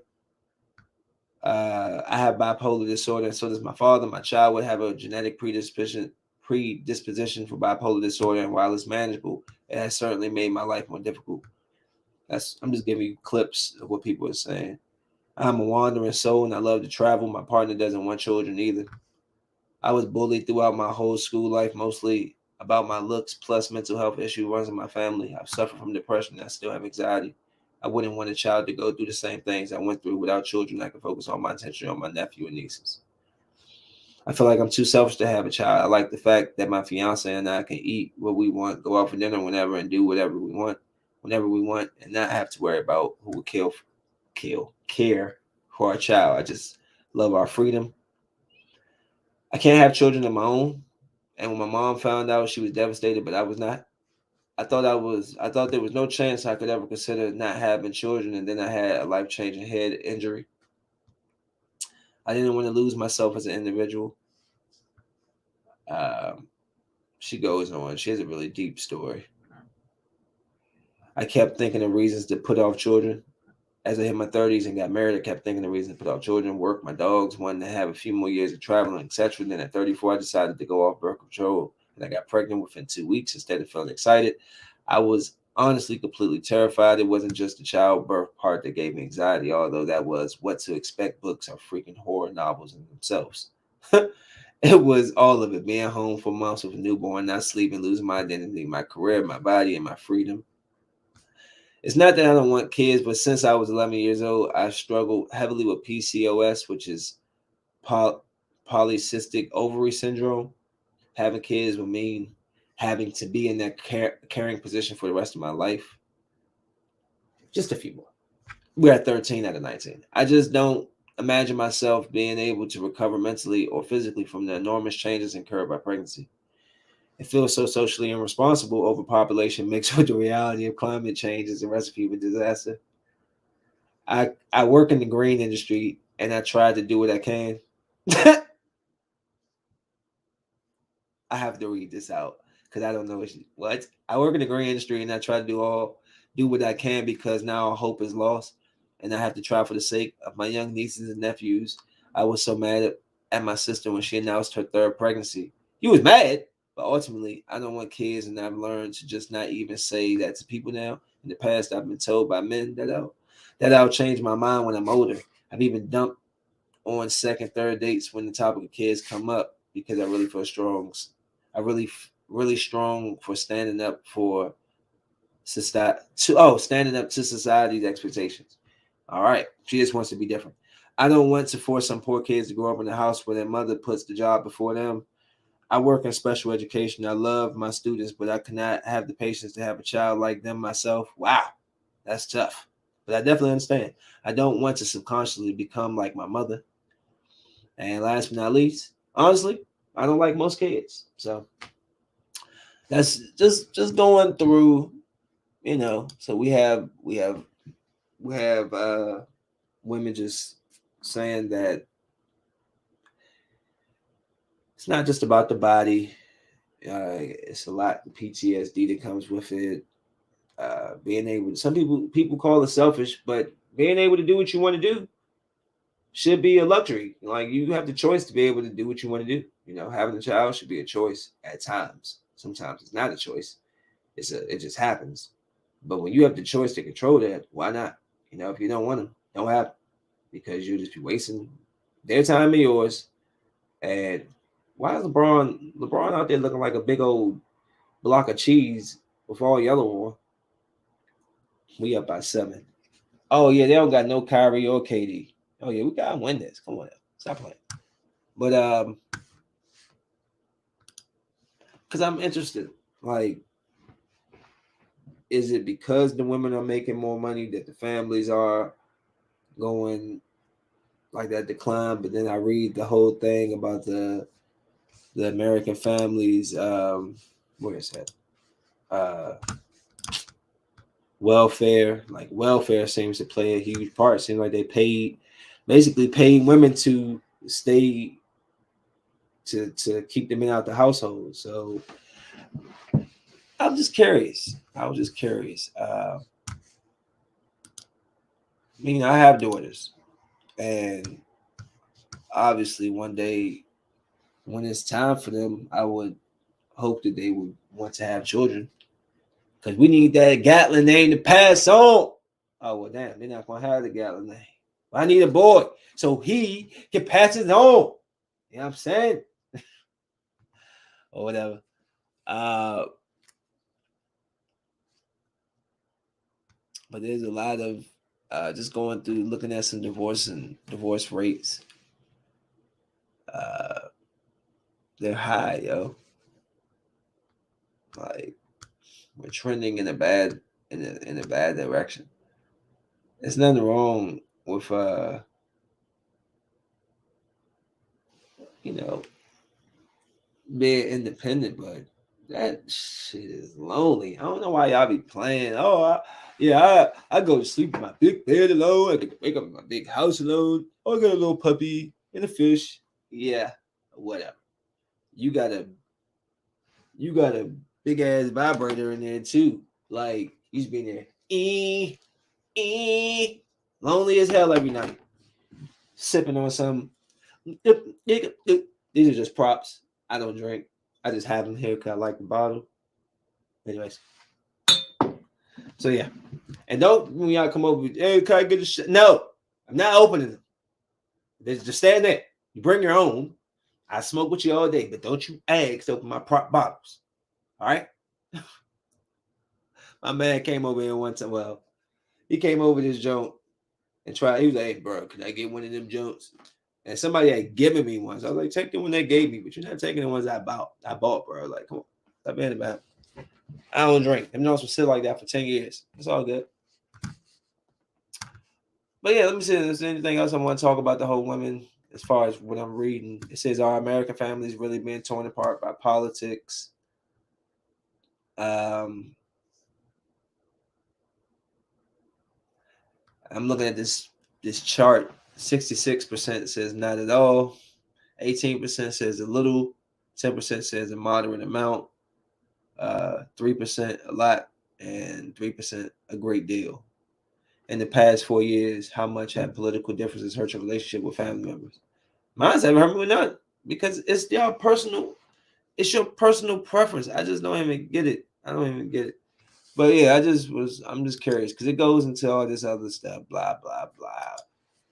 [SPEAKER 1] I have bipolar disorder, and so does my father. My child would have a genetic predisposition for bipolar disorder, and while it's manageable, it has certainly made my life more difficult. I'm just giving you clips of what people are saying. I'm a wandering soul, and I love to travel. My partner doesn't want children either. I was bullied throughout my whole school life, mostly about my looks, plus mental health issue runs in my family. I've suffered from depression, and I still have anxiety. I wouldn't want a child to go through the same things I went through. Without children, I can focus all my attention on my nephew and nieces. I feel like I'm too selfish to have a child. I like the fact that my fiance and I can eat what we want, go out for dinner whenever, and do whatever we want, whenever we want, and not have to worry about who will care for our child. I just love our freedom. I can't have children of my own. And when my mom found out, she was devastated, but I was not. I thought there was no chance I could ever consider not having children, and then I had a life-changing head injury. I didn't want to lose myself as an individual. She goes on. She has a really deep story. I kept thinking of reasons to put off children. As I hit my 30s and got married, I kept thinking the reason to put out children, work, my dogs, wanted to have a few more years of traveling, etc. Then at 34, I decided to go off birth control, and I got pregnant within 2 weeks. Instead of feeling excited, I was honestly completely terrified. It wasn't just the childbirth part that gave me anxiety, although that was what to expect. Books are freaking horror novels in themselves. It was all of it. Being home for months with a newborn, not sleeping, losing my identity, my career, my body, and my freedom. It's not that I don't want kids, but since I was 11 years old, I struggled heavily with PCOS, which is polycystic ovary syndrome. Having kids would mean having to be in that caring position for the rest of my life. Just a few more. We're at 13 out of 19. I just don't imagine myself being able to recover mentally or physically from the enormous changes incurred by pregnancy. It feels so socially irresponsible. Overpopulation mixed with the reality of climate change is a recipe for disaster. I work in the green industry and I try to do what I can. I have to read this out because I don't know what. I work in the green industry and I try to do what I can because now all hope is lost and I have to try for the sake of my young nieces and nephews. I was so mad at my sister when she announced her third pregnancy. You was mad, but ultimately I don't want kids, and I've learned to just not even say that to people now. In the past, I've been told by men that I'll change my mind when I'm older. I've even dumped on second, third dates when the topic of kids come up because I really feel strong. I really strong for standing up for society. Standing up to society's expectations. All right, she just wants to be different. I don't want to force some poor kids to grow up in a house where their mother puts the job before them. I work in special education. I love my students, but I cannot have the patience to have a child like them myself. Wow, that's tough. But I definitely understand. I don't want to subconsciously become like my mother. And last but not least, honestly, I don't like most kids. So that's just going through, So we have women just saying that it's not just about the body. It's a lot of PTSD that comes with it. Being able to, some people call it selfish, but being able to do what you want to do should be a luxury. Like, you have the choice to be able to do what you want to do. Having a child should be a choice at times. Sometimes it's not a choice. It just happens. But when you have the choice to control that, why not? If you don't want them, don't have them, because you'll just be wasting their time and yours. And why is LeBron out there looking like a big old block of cheese with all yellow on? We up by 7. Oh yeah, they don't got no Kyrie or KD. Oh yeah, we gotta win this. Come on, now. Stop playing. But because I'm interested, like, is it because the women are making more money that the families are going like that decline? But then I read the whole thing about the American families. Where is that? Welfare. Like, welfare seems to play a huge part. Seems like they basically paid women to stay to keep them in out the household. So I'm just curious. I was just curious. I have daughters, and obviously one day when it's time for them, I would hope that they would want to have children, because we need that Gatlin name to pass on. Oh well, damn, they're not gonna have the Gatlin name. I need a boy so he can pass it on. You know what I'm saying? Or whatever. But there's a lot of just going through, looking at some divorce rates. Uh, they're high, yo. Like, we're trending in a bad direction. There's nothing wrong with you know being independent, but that shit is lonely. I don't know why y'all be playing. I go to sleep in my big bed alone. I get to wake up in my big house alone. Oh, I got a little puppy and a fish. Yeah, whatever. You got a big ass vibrator in there too. Like, you just be in there. Lonely as hell every night. Sipping on some. These are just props. I don't drink. I just have them here because I like the bottle. Anyways. So yeah. And don't when y'all come over, hey, can I get a shit? No, I'm not opening them. Just stand there. You bring your own. I smoke with you all day, but don't you ask to open my prop bottles. All right? My man came over here one time. Well, he came over this joint and tried. He was like, hey, bro, can I get one of them joints? And somebody had given me one. So I was like, take the one they gave me, but you're not taking the ones I bought, bro. Like, come on. Stop being about it. I don't drink. I've known some shit like that for 10 years. It's all good. But yeah, let me see. Is there anything else I want to talk about the whole women as far as what I'm reading? It says, are American families really being torn apart by politics? I'm looking at this chart. 66% says not at all. 18% says a little. 10% says a moderate amount. 3% a lot, and 3% a great deal. In the past 4 years, how much have political differences hurt your relationship with family members? Mine's haven't hurt me with none because it's your personal preference. I just don't even get it. I don't even get it. But yeah, I'm just curious because it goes into all this other stuff, blah, blah, blah.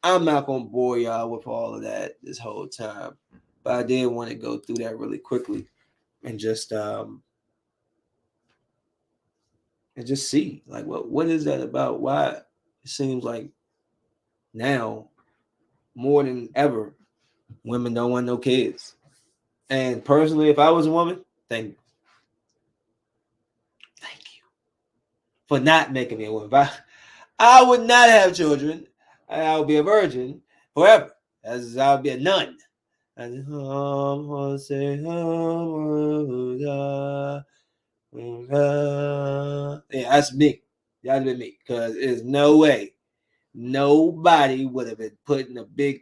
[SPEAKER 1] I'm not gonna bore y'all with all of that this whole time. But I did want to go through that really quickly and just see like what is that about? Why it seems like now more than ever women don't want no kids. And personally, if I was a woman, thank you for not making me a woman. I would not have children. I would be a virgin forever, as I would be a nun. And yeah, that's me. That'd be me. Because there's no way nobody would have been putting a big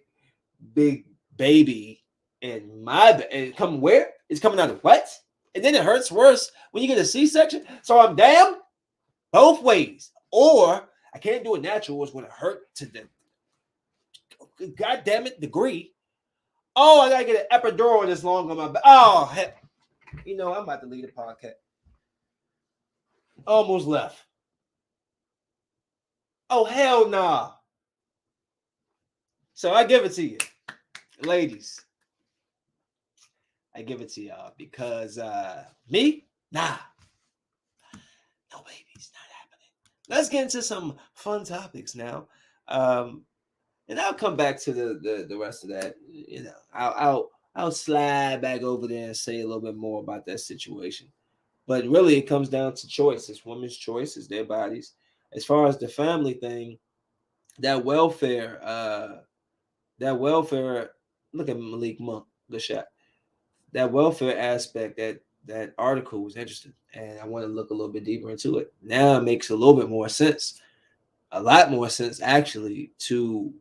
[SPEAKER 1] baby in my and come where? It's coming out of what? And then it hurts worse when you get a C-section. So I'm damned both ways. Or I can't do it natural. It's going to hurt to the goddamn it degree. Oh, I gotta get an epidural this long on my back. Oh, heck. You know, I'm about to leave the podcast. Almost left. Oh, hell nah. So I give it to you, ladies. I give it to y'all because me, nah. No babies, not happening. Let's get into some fun topics now. And I'll come back to the rest of that. You know, I'll slide back over there and say a little bit more about that situation. But really, it comes down to choice. It's women's choice. It's their bodies. As far as the family thing, that welfare. Look at Malik Monk, the shot. That welfare aspect. That article was interesting, and I want to look a little bit deeper into it. Now it makes a little bit more sense. A lot more sense actually to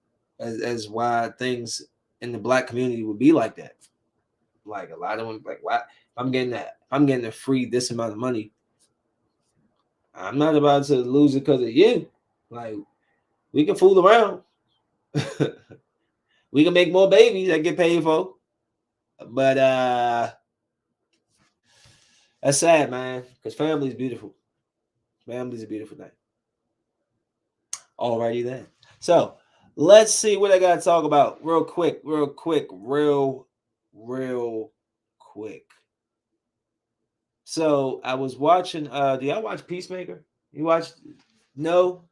[SPEAKER 1] as why things in the black community would be like that. Like a lot of them, like why I'm getting a free this amount of money. I'm not about to lose it because of you. Like we can fool around. We can make more babies that get paid for. But that's sad, man. Because family is beautiful. Family is a beautiful thing. Alrighty then. So let's see what I gotta talk about real quick. So I was watching do y'all watch Peacemaker? You watch no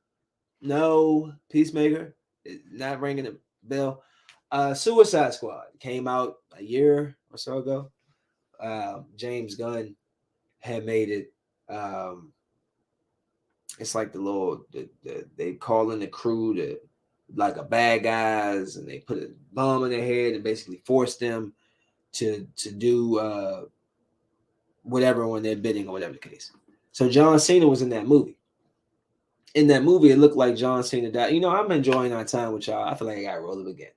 [SPEAKER 1] Peacemaker? Not ringing a bell. Suicide Squad came out a year or so ago. James Gunn had made it. It's like they call in the crew to like a bad guys, and they put a bomb in their head and basically force them to do whatever on their bidding or whatever the case. So John Cena was in that movie. In that movie, it looked like John Cena died. You know, I'm enjoying our time with y'all. I feel like I got to roll it again.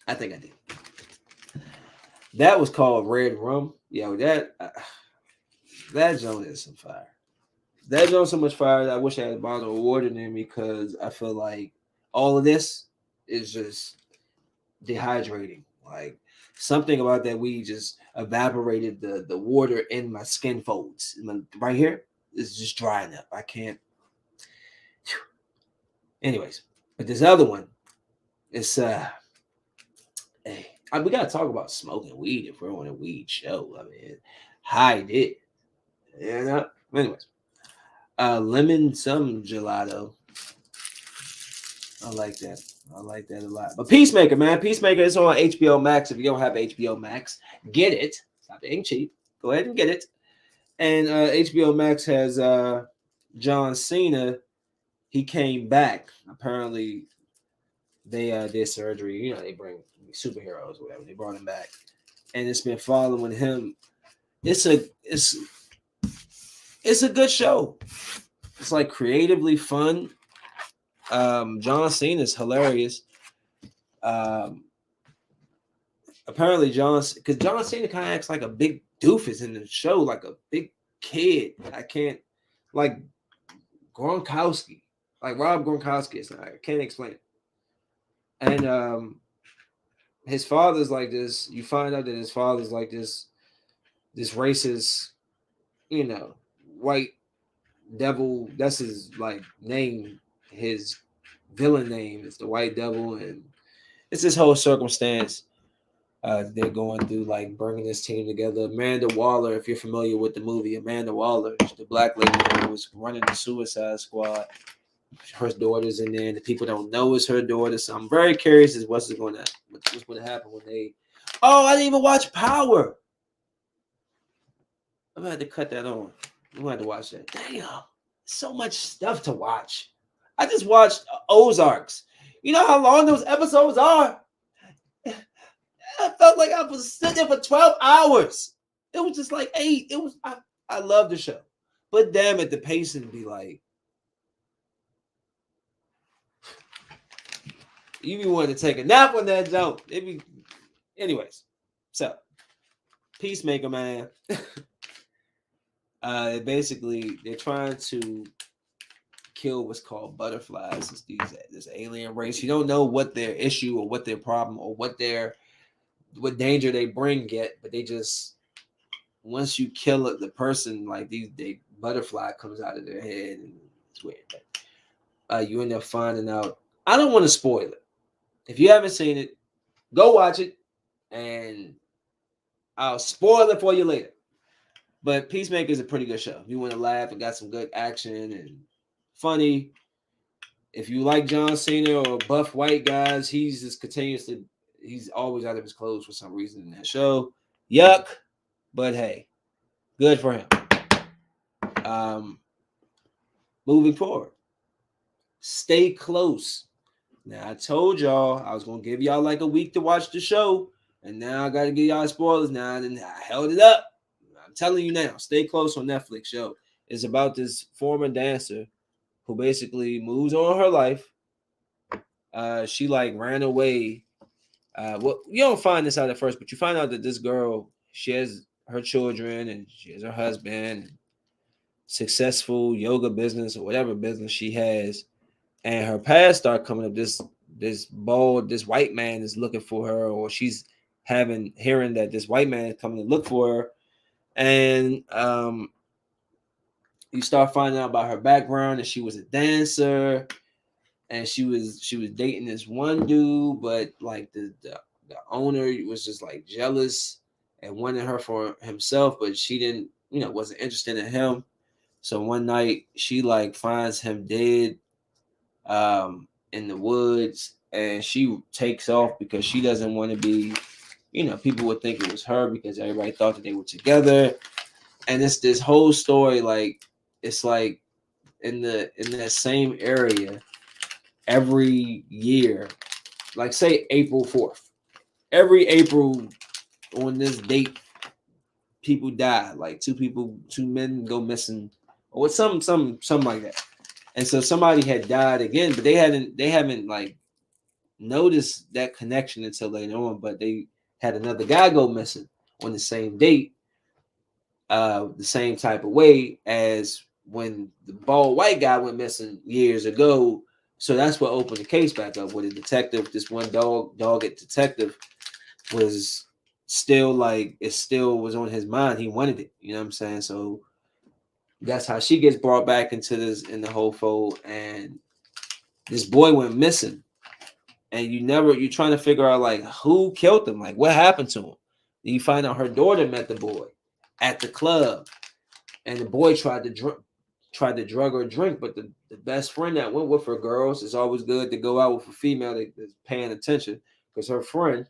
[SPEAKER 1] I think I did. That was called Red Rum. Yo, that joint is some fire. That joint so much fire that I wish I had a bottle of water in me because I feel like all of this is just dehydrating. Like something about that weed just evaporated the water in my skin folds. Right here is just drying up. I can't. Anyways, but this other one, it's hey, we gotta talk about smoking weed if we're on a weed show. I mean, Highdeas, you know. Anyways, lemon some gelato. I like that. I like that a lot. But Peacemaker, man, Peacemaker is on HBO Max. If you don't have HBO Max, get it. Stop being cheap. Go ahead and get it. And HBO Max has John Cena. He came back. Apparently, they did surgery. You know, they bring superheroes or whatever. They brought him back, and it's been following him. It's a good show. It's like creatively fun. John Cena is hilarious. Apparently because John Cena kind of acts like a big doofus in the show, like a big kid. I can't like Gronkowski, like Rob Gronkowski. I can't explain it. And his father's like this. You find out that his father's like this racist, you know, white devil. That's his like name. His villain name is the White Devil, and it's this whole circumstance they're going through, like bringing this team together. Amanda Waller, if you're familiar with the movie, Amanda Waller, the black lady who was running the Suicide Squad. Her daughter's in there, and the people don't know it's her daughter. So I'm very curious as what's going to happen when they. Oh, I didn't even watch Power. I'm gonna have to cut that on. I'm gonna have to watch that. Damn, so much stuff to watch. I just watched Ozarks. You know how long those episodes are? I felt like I was sitting there for 12 hours. It was just like 8. It was I love the show. But damn it, the pacing be like you be wanting to take a nap on that joke. It be anyways. So Peacemaker, man. Basically they're trying to kill what's called butterflies. It's this alien race. You don't know what their issue or what their problem or what danger they bring yet, but they just once you kill it, the person like they butterfly comes out of their head and it's weird. But, you end up finding out. I don't want to spoil it. If you haven't seen it, go watch it, and I'll spoil it for you later. But Peacemaker is a pretty good show. If you want to laugh, it got some good action and funny. If you like John Cena or buff white guys, he's always out of his clothes for some reason in that show. Yuck. But hey, good for him. Moving forward. Stay close. Now, I told y'all I was going to give y'all like a week to watch the show, and now I got to give y'all spoilers now, and I held it up. I'm telling you now, Stay Close on Netflix show. It's about this former dancer who basically moves on her life. She like ran away. Well, you don't find this out at first, but you find out that this girl, she has her children and she has her husband, successful yoga business or whatever business she has. And her past start coming up. This white man is looking for her, or she's hearing that this white man is coming to look for her. And you start finding out about her background, and she was a dancer, and she was dating this one dude, but like the owner was just like jealous and wanted her for himself, but she didn't, wasn't interested in him. So one night she like finds him dead in the woods, and she takes off because she doesn't want to be, people would think it was her because everybody thought that they were together. And it's this whole story, like it's like in that same area every year, like say April 4th, every April on this date, people die. Like two men go missing, or something like that. And so somebody had died again, but they haven't like noticed that connection until later on. But they had another guy go missing on the same date, the same type of way as when the bald white guy went missing years ago. So that's what opened the case back up. With a detective, this one dogged detective was still like it still was on his mind. He wanted it. You know what I'm saying? So that's how she gets brought back into this in the whole fold. And this boy went missing. And you're trying to figure out like who killed him, like what happened to him. Then you find out her daughter met the boy at the club, and the boy tried to drug her drink, but the best friend that went with her, girls, it's always good to go out with a female that's paying attention, because her friend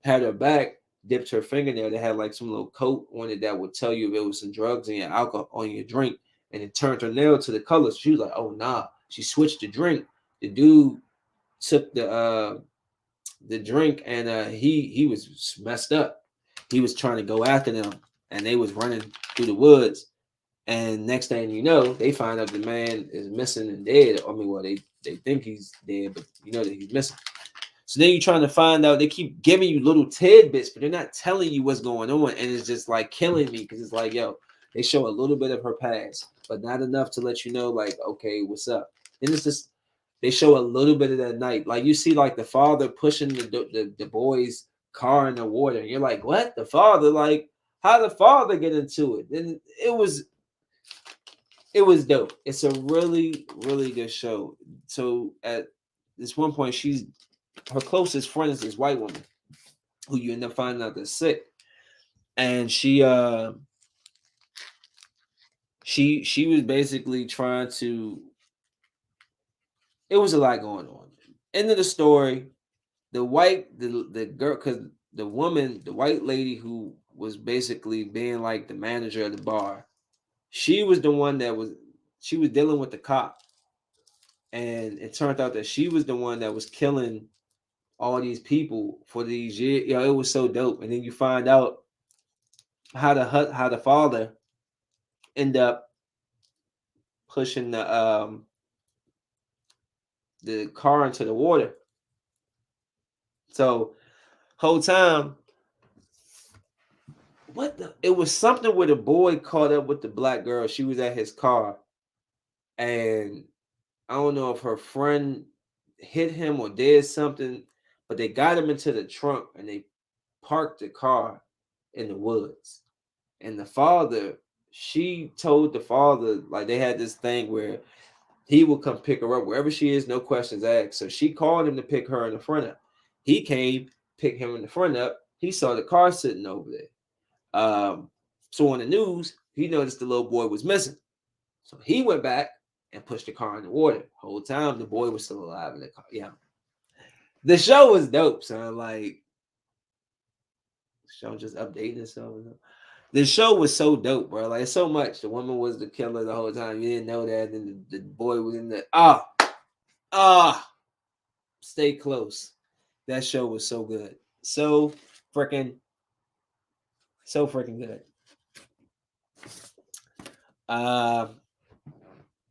[SPEAKER 1] had her back, dipped her fingernail that had like some little coat on it that would tell you if it was some drugs and your alcohol on your drink, and it turned her nail to the color. So she was like, oh nah. She switched the drink. The dude took the drink, and he was messed up. He was trying to go after them, and they was running through the woods. And next thing you know, they find out the man is missing and dead. I mean, well, they think he's dead, but you know that he's missing. So then you're trying to find out. They keep giving you little tidbits, but they're not telling you what's going on, and it's just like killing me, because it's like, yo, they show a little bit of her past, but not enough to let you know, like, okay, what's up. And it's just they show a little bit of that night. Like you see, like the father pushing the boy's car in the water, and you're like, what? The father? Like, how the father get into it? And it was dope. It's a really, really good show. So at this one point, her closest friend is this white woman who you end up finding out is sick. And she was basically trying to, it was a lot going on. End of the story, the girl, because the woman, the white lady who was basically being like the manager of the bar, she was the one she was dealing with the cop. And it turned out that she was the one that was killing all these people for these years. It was so dope. And then you find out how the father end up pushing the car into the water. So whole time, it was something where the boy caught up with the black girl. She was at his car, and I don't know if her friend hit him or did something, but they got him into the trunk and they parked the car in the woods. And she told the father, like they had this thing where he would come pick her up wherever she is, no questions asked. So she called him to pick her in the front up. He came, picked him in the front up. He saw the car sitting over there. So on the news, he noticed the little boy was missing. So he went back and pushed the car in the water. Whole time the boy was still alive in the car. Yeah. The show was dope, son. Like, the show just updating itself. The show was so dope, bro. Like, so much. The woman was the killer the whole time. You didn't know that. And the boy was in the stay close. That show was so good. So freaking good.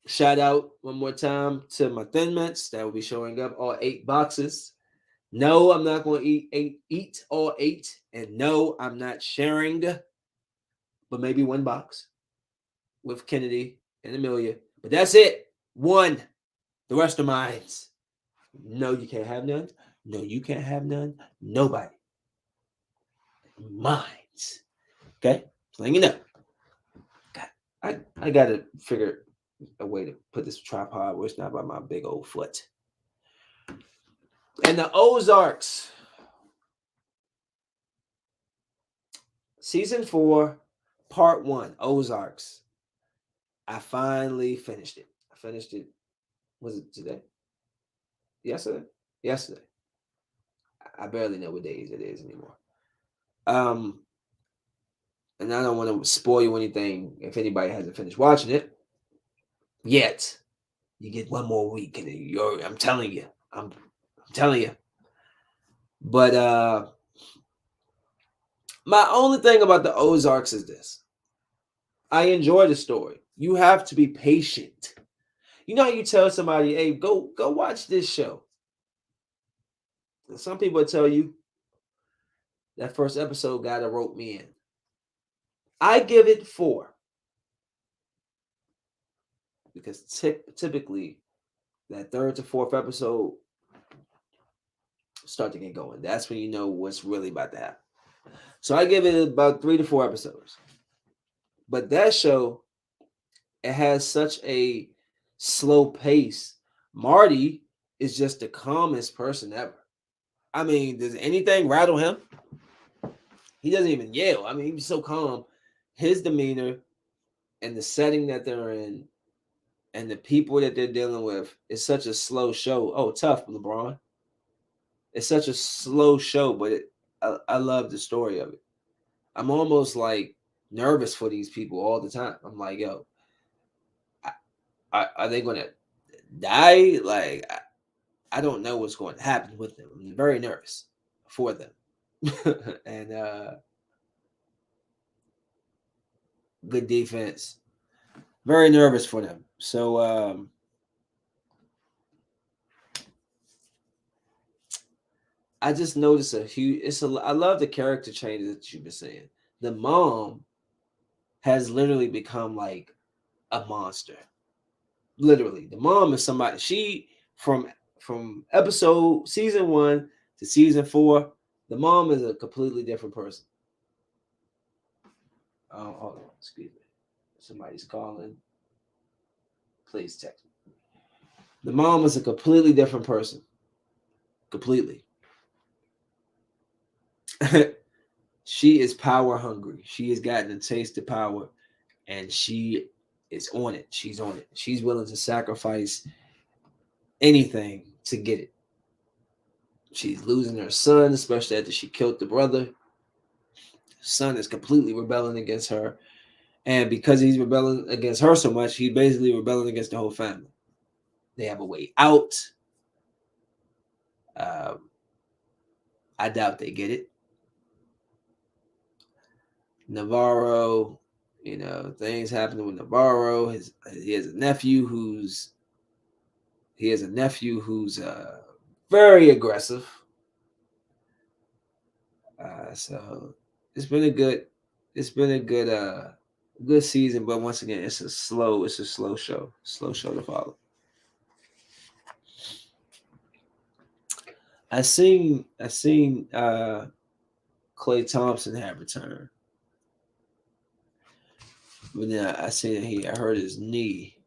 [SPEAKER 1] Shout out one more time to my Thin Mints that will be showing up, all 8 boxes. No, I'm not going to eat all 8, and no, I'm not sharing, but maybe 1 box with Kennedy and Amelia. But that's it. 1. The rest are mine. No, you can't have none. No, you can't have none. Nobody. Mine. Okay? So letting you know. I got to figure a way to put this tripod where it's not by my big old foot. And the Ozarks. Season 4, Part 1, Ozarks. I finally finished it. Was it today? Yesterday? Yesterday. I barely know what days it is anymore. And I don't want to spoil you anything if anybody hasn't finished watching it yet. You get 1 more week, and I'm telling you. I'm telling you. But my only thing about the Ozarks is this. I enjoy the story. You have to be patient. You know how you tell somebody, hey, go watch this show. Some people tell you that first episode gotta rope me in. I give it 4. Because typically That third to fourth episode start to get going. That's when you know what's really about to happen. So I give it about 3 to 4 episodes. But that show, it has such a slow pace. Marty is just the calmest person ever. I mean, does anything rattle him? He doesn't even yell. I mean, he's so calm. His demeanor and the setting that they're in and the people that they're dealing with is such a slow show. Oh, tough, LeBron. It's such a slow show, but I love the story of it. I'm almost like nervous for these people all the time. I'm like, yo, are they going to die? Like, I don't know what's going to happen with them. I'm very nervous for them. And good defense. Very nervous for them. So I just noticed a huge. I love the character changes that you've been saying. The mom has literally become like a monster. Literally, the mom is somebody. She from episode season 1 to season 4, the mom is a completely different person. Hold on, excuse me. Somebody's calling. Please text me. The mom is a completely different person. Completely. She is power hungry. She has gotten a taste of power, and she is on it. She's on it. She's willing to sacrifice anything to get it. She's losing her son, especially after she killed the brother. Son is completely rebelling against her. And because he's rebelling against her so much, he's basically rebelling against the whole family. They have a way out. Um, I doubt they get it. Navarro, things happening with Navarro. He has a nephew who's very aggressive. So it's been a good season, but once again, it's a slow show to follow. I seen Clay Thompson have returned. But then I seen that he hurt his knee.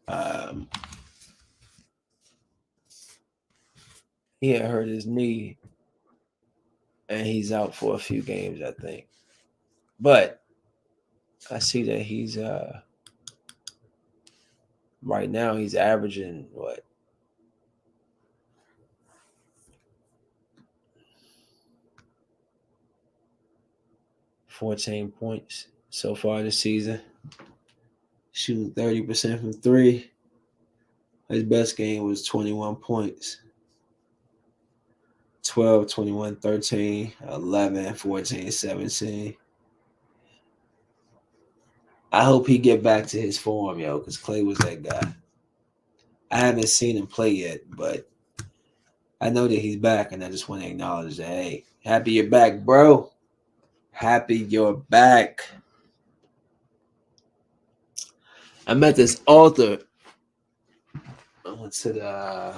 [SPEAKER 1] Um, he had hurt his knee, and he's out for a few games, I think. But I see that he's right now he's averaging what 14 points so far this season. Shooting 30% from three. His best game was 21 points. 12, 21, 13, 11, 14, 17. I hope he get back to his form, yo, because Clay was that guy. I haven't seen him play yet, but I know that he's back, and I just want to acknowledge that, hey, happy you're back, bro. Happy you're back. I met this author. I went to the.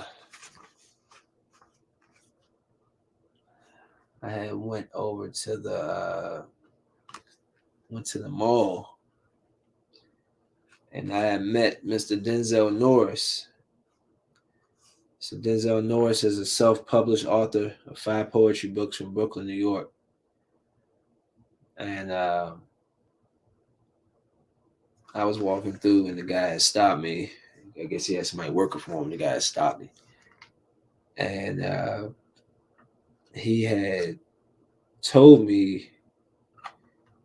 [SPEAKER 1] I had went over to the. Went to the mall, and I had met Mr. Denzel Norris. So Denzel Norris is a self-published author of 5 poetry books from Brooklyn, New York, and I was walking through, and the guy had stopped me. I guess he had somebody working for him. The guy had stopped me, and he had told me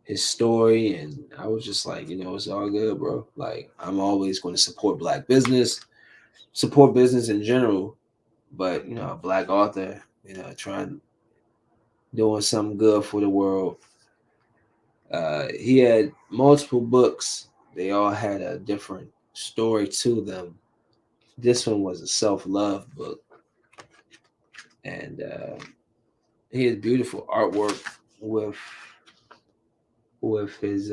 [SPEAKER 1] his story, and I was just like, it's all good, bro. Like, I'm always going to support Black business, support business in general, but a Black author, trying doing something good for the world. He had multiple books. They all had a different story to them. This one was a self-love book, and he had beautiful artwork with his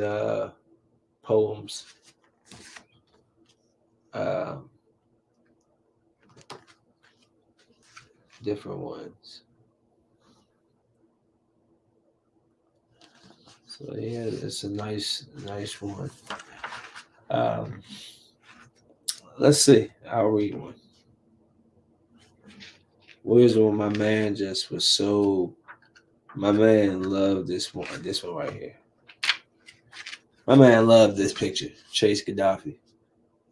[SPEAKER 1] poems. different ones. So yeah, it's a nice one. Um, let's see. I'll read one. Where's one? My man just was so. My man loved this one. This one right here. My man loved this picture. Chase Gaddafi.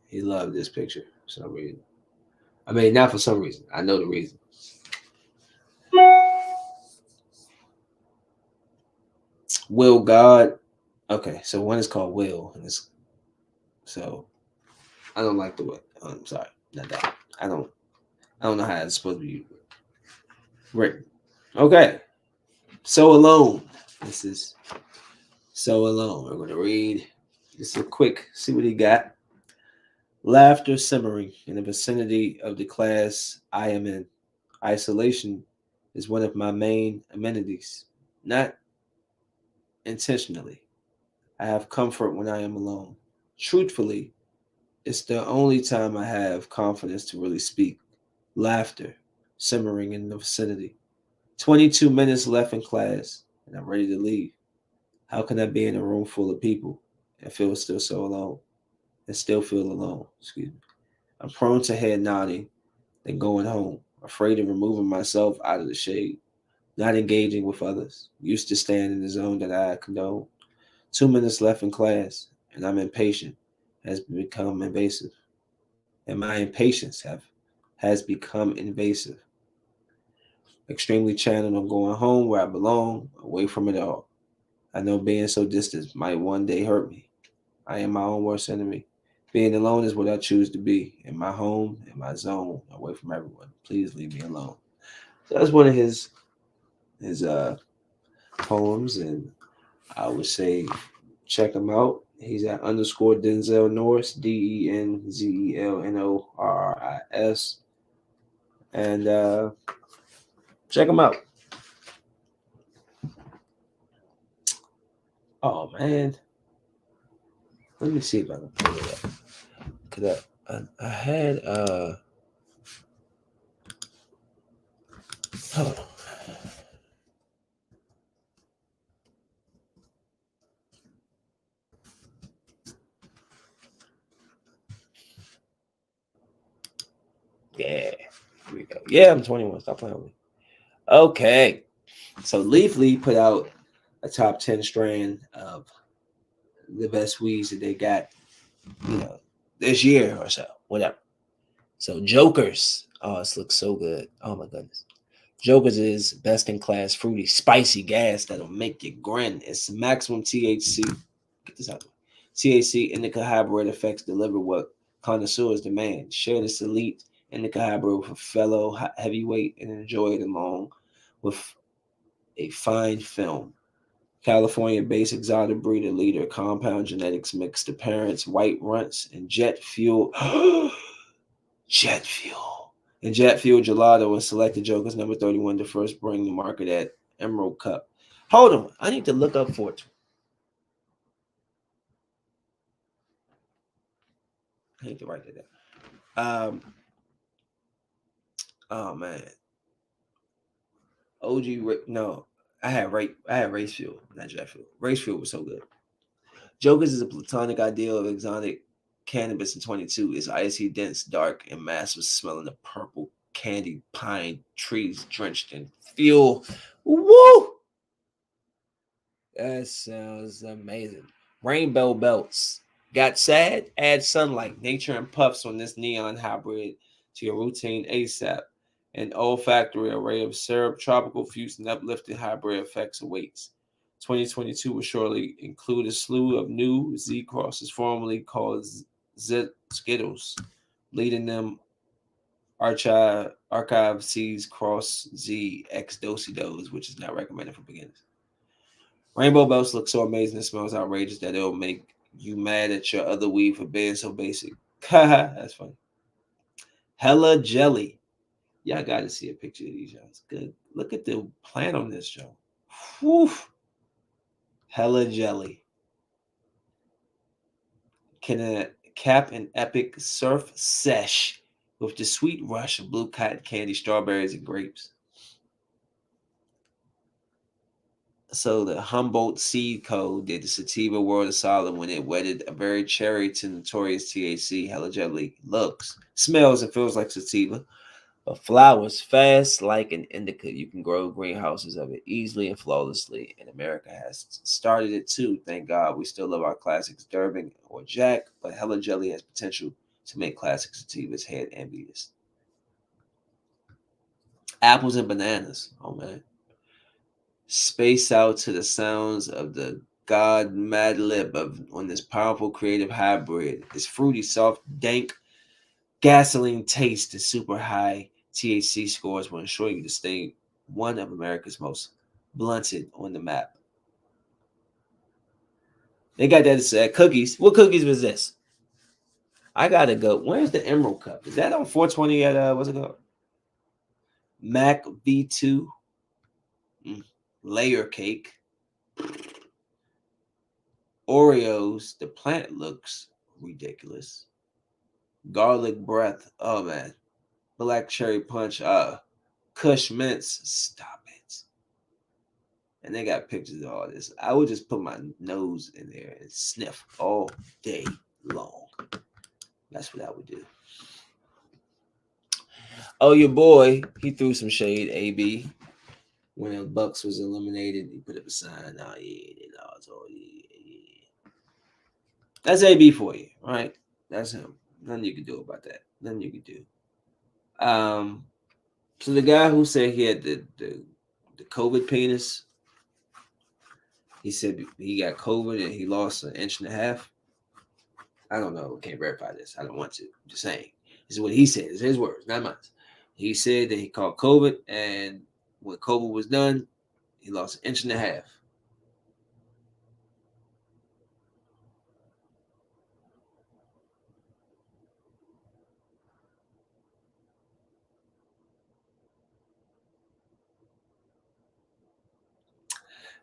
[SPEAKER 1] He loved this picture for some reason. I mean, not for some reason. I know the reason. Will God? Okay, so one is called Will, and it's so I don't like the way. I'm sorry, not that. I don't. I don't know how it's supposed to be written. Okay, so alone. This is so alone. We're going to read just a quick. See what he got. Laughter simmering in the vicinity of the class I am in. Isolation is one of my main amenities. Not intentionally. I have comfort when I am alone. Truthfully, it's the only time I have confidence to really speak. Laughter simmering in the vicinity. 22 minutes left in class, and I'm ready to leave. How can I be in a room full of people and feel still so alone? And still feel alone? Excuse me. I'm prone to head nodding, then going home, afraid of removing myself out of the shade, not engaging with others, used to staying in the zone that I condone. 2 minutes left in class, and I'm impatient, has become invasive. And my impatience has become invasive. Extremely channeled on going home where I belong, away from it all. I know being so distant might one day hurt me. I am my own worst enemy. Being alone is what I choose to be. In my home, in my zone, away from everyone. Please leave me alone. So that's one of his poems, and I would say check him out. He's at underscore Denzel Norris, DenzelNorris, and check him out. Oh man, let me see if I can pull it up. Cause I had hold on. Yeah, here we go. Yeah, I'm 21. Stop playing with me. Okay, so Leafly put out a top 10 strand of the best weeds that they got, you know, this year or so, whatever. So Jokers, oh, this looks so good. Oh my goodness. Jokers is best in class, fruity, spicy gas that'll make you grin. It's maximum THC. Get this out. THC indica hybrid effects deliver what connoisseurs demand. Share this elite indica hybrid with a fellow heavyweight and enjoy it along with a fine film. California-based exotic breeder leader compound genetics mixed the parents' white runts and jet fuel. Jet fuel. And jet fuel gelato was selected Joker's number 31 to first bring the market at Emerald Cup. Hold on. I need to look up for it. I need to write that down. Oh man. No. I had race fuel, not jet fuel. Race fuel was so good. Joker's is a platonic ideal of exotic cannabis in 22. It's icy, dense, dark, and massive, smelling of purple candy pine trees drenched in fuel. Woo! That sounds amazing. Rainbow belts. Got sad? Add sunlight, nature, and puffs on this neon hybrid to your routine ASAP. An olfactory array of syrup, tropical fruits, and uplifting hybrid effects awaits. 2022 will surely include a slew of new Z crosses, formerly called Skittles, leading them Archive C's Cross Z X Dosey Dos, which is not recommended for beginners. Rainbow belts look so amazing and smells outrageous that it'll make you mad at your other weed for being so basic. Haha, that's funny. Hella jelly. Y'all got to see a picture of these, y'all. It's good. Look at the plant on this, Joe. Whew. Hella jelly. Can a cap an epic surf sesh with the sweet rush of blue cotton candy, strawberries, and grapes. So the Humboldt Seed Co. did the sativa world a solid when it wedded a very cherry to notorious THC, hella jelly looks, smells, and feels like sativa. But flowers fast like an indica. You can grow greenhouses of it easily and flawlessly. And America has started it too. Thank God. We still love our classics, Durban or Jack, but hella jelly has potential to make classic sativas head envious. Apples and bananas. Oh man. Space out to the sounds of the God mad lib of on this powerful creative hybrid. It's fruity, soft, dank, gasoline taste and super high THC scores will ensure you to stay one of America's most blunted on the map. They got that said cookies. What cookies was this? I gotta go. Where's the Emerald Cup? Is that on 420 at what's it called? Mac V2 layer cake. Oreos. The plant looks ridiculous. Garlic breath. Oh man. Black cherry punch. Kush mints. Stop it. And they got pictures of all this. I would just put my nose in there and sniff all day long. That's what I would do. Oh, your boy, he threw some shade, AB. When the Bucks was eliminated, he put up a sign. Oh, yeah, they lost. Oh, yeah. That's AB for you, right? That's him. Nothing you can do about that. Nothing you can do. So the guy who said he had the COVID penis, he said he got COVID and he lost an inch and a half. I don't know. I can't verify this. I don't want to. I'm just saying. This is what he said. It's his words, not mine. He said that he caught COVID, and when COVID was done, he lost an inch and a half.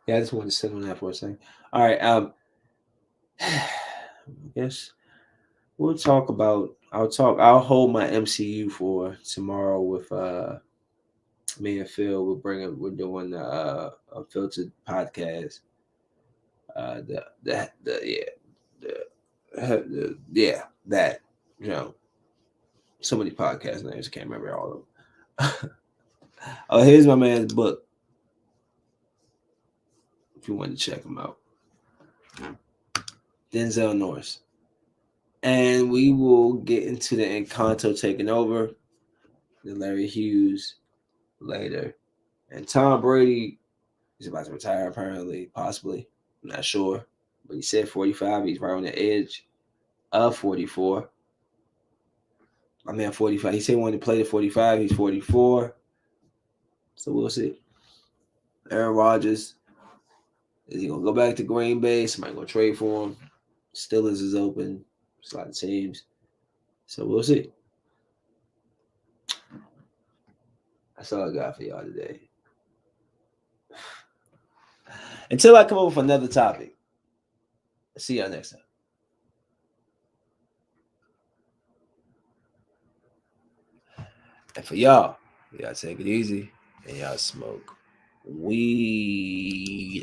[SPEAKER 1] Yeah, I just wanted to sit on that for a second. All right. I guess we'll talk about. I'll hold my MCU for tomorrow with me and Phil. We're doing a filtered podcast. That you know so many podcast names. I can't remember all of them. Oh, here's my man's book. If you want to check him out, Denzel Norris, and we will get into the Encanto taking over, the Larry Hughes later, and Tom Brady is about to retire apparently, possibly. I'm not sure, but he said 45. He's right on the edge of 44. My man 45. He said he wanted to play the 45. He's 44. So we'll see. Aaron Rodgers, is he gonna go back to Green Bay? Somebody gonna trade for him? Steelers is open. There's a lot of teams. So we'll see. That's all I got for y'all today. Until I come up with another topic. See y'all next time. And for y'all take it easy and y'all smoke weed.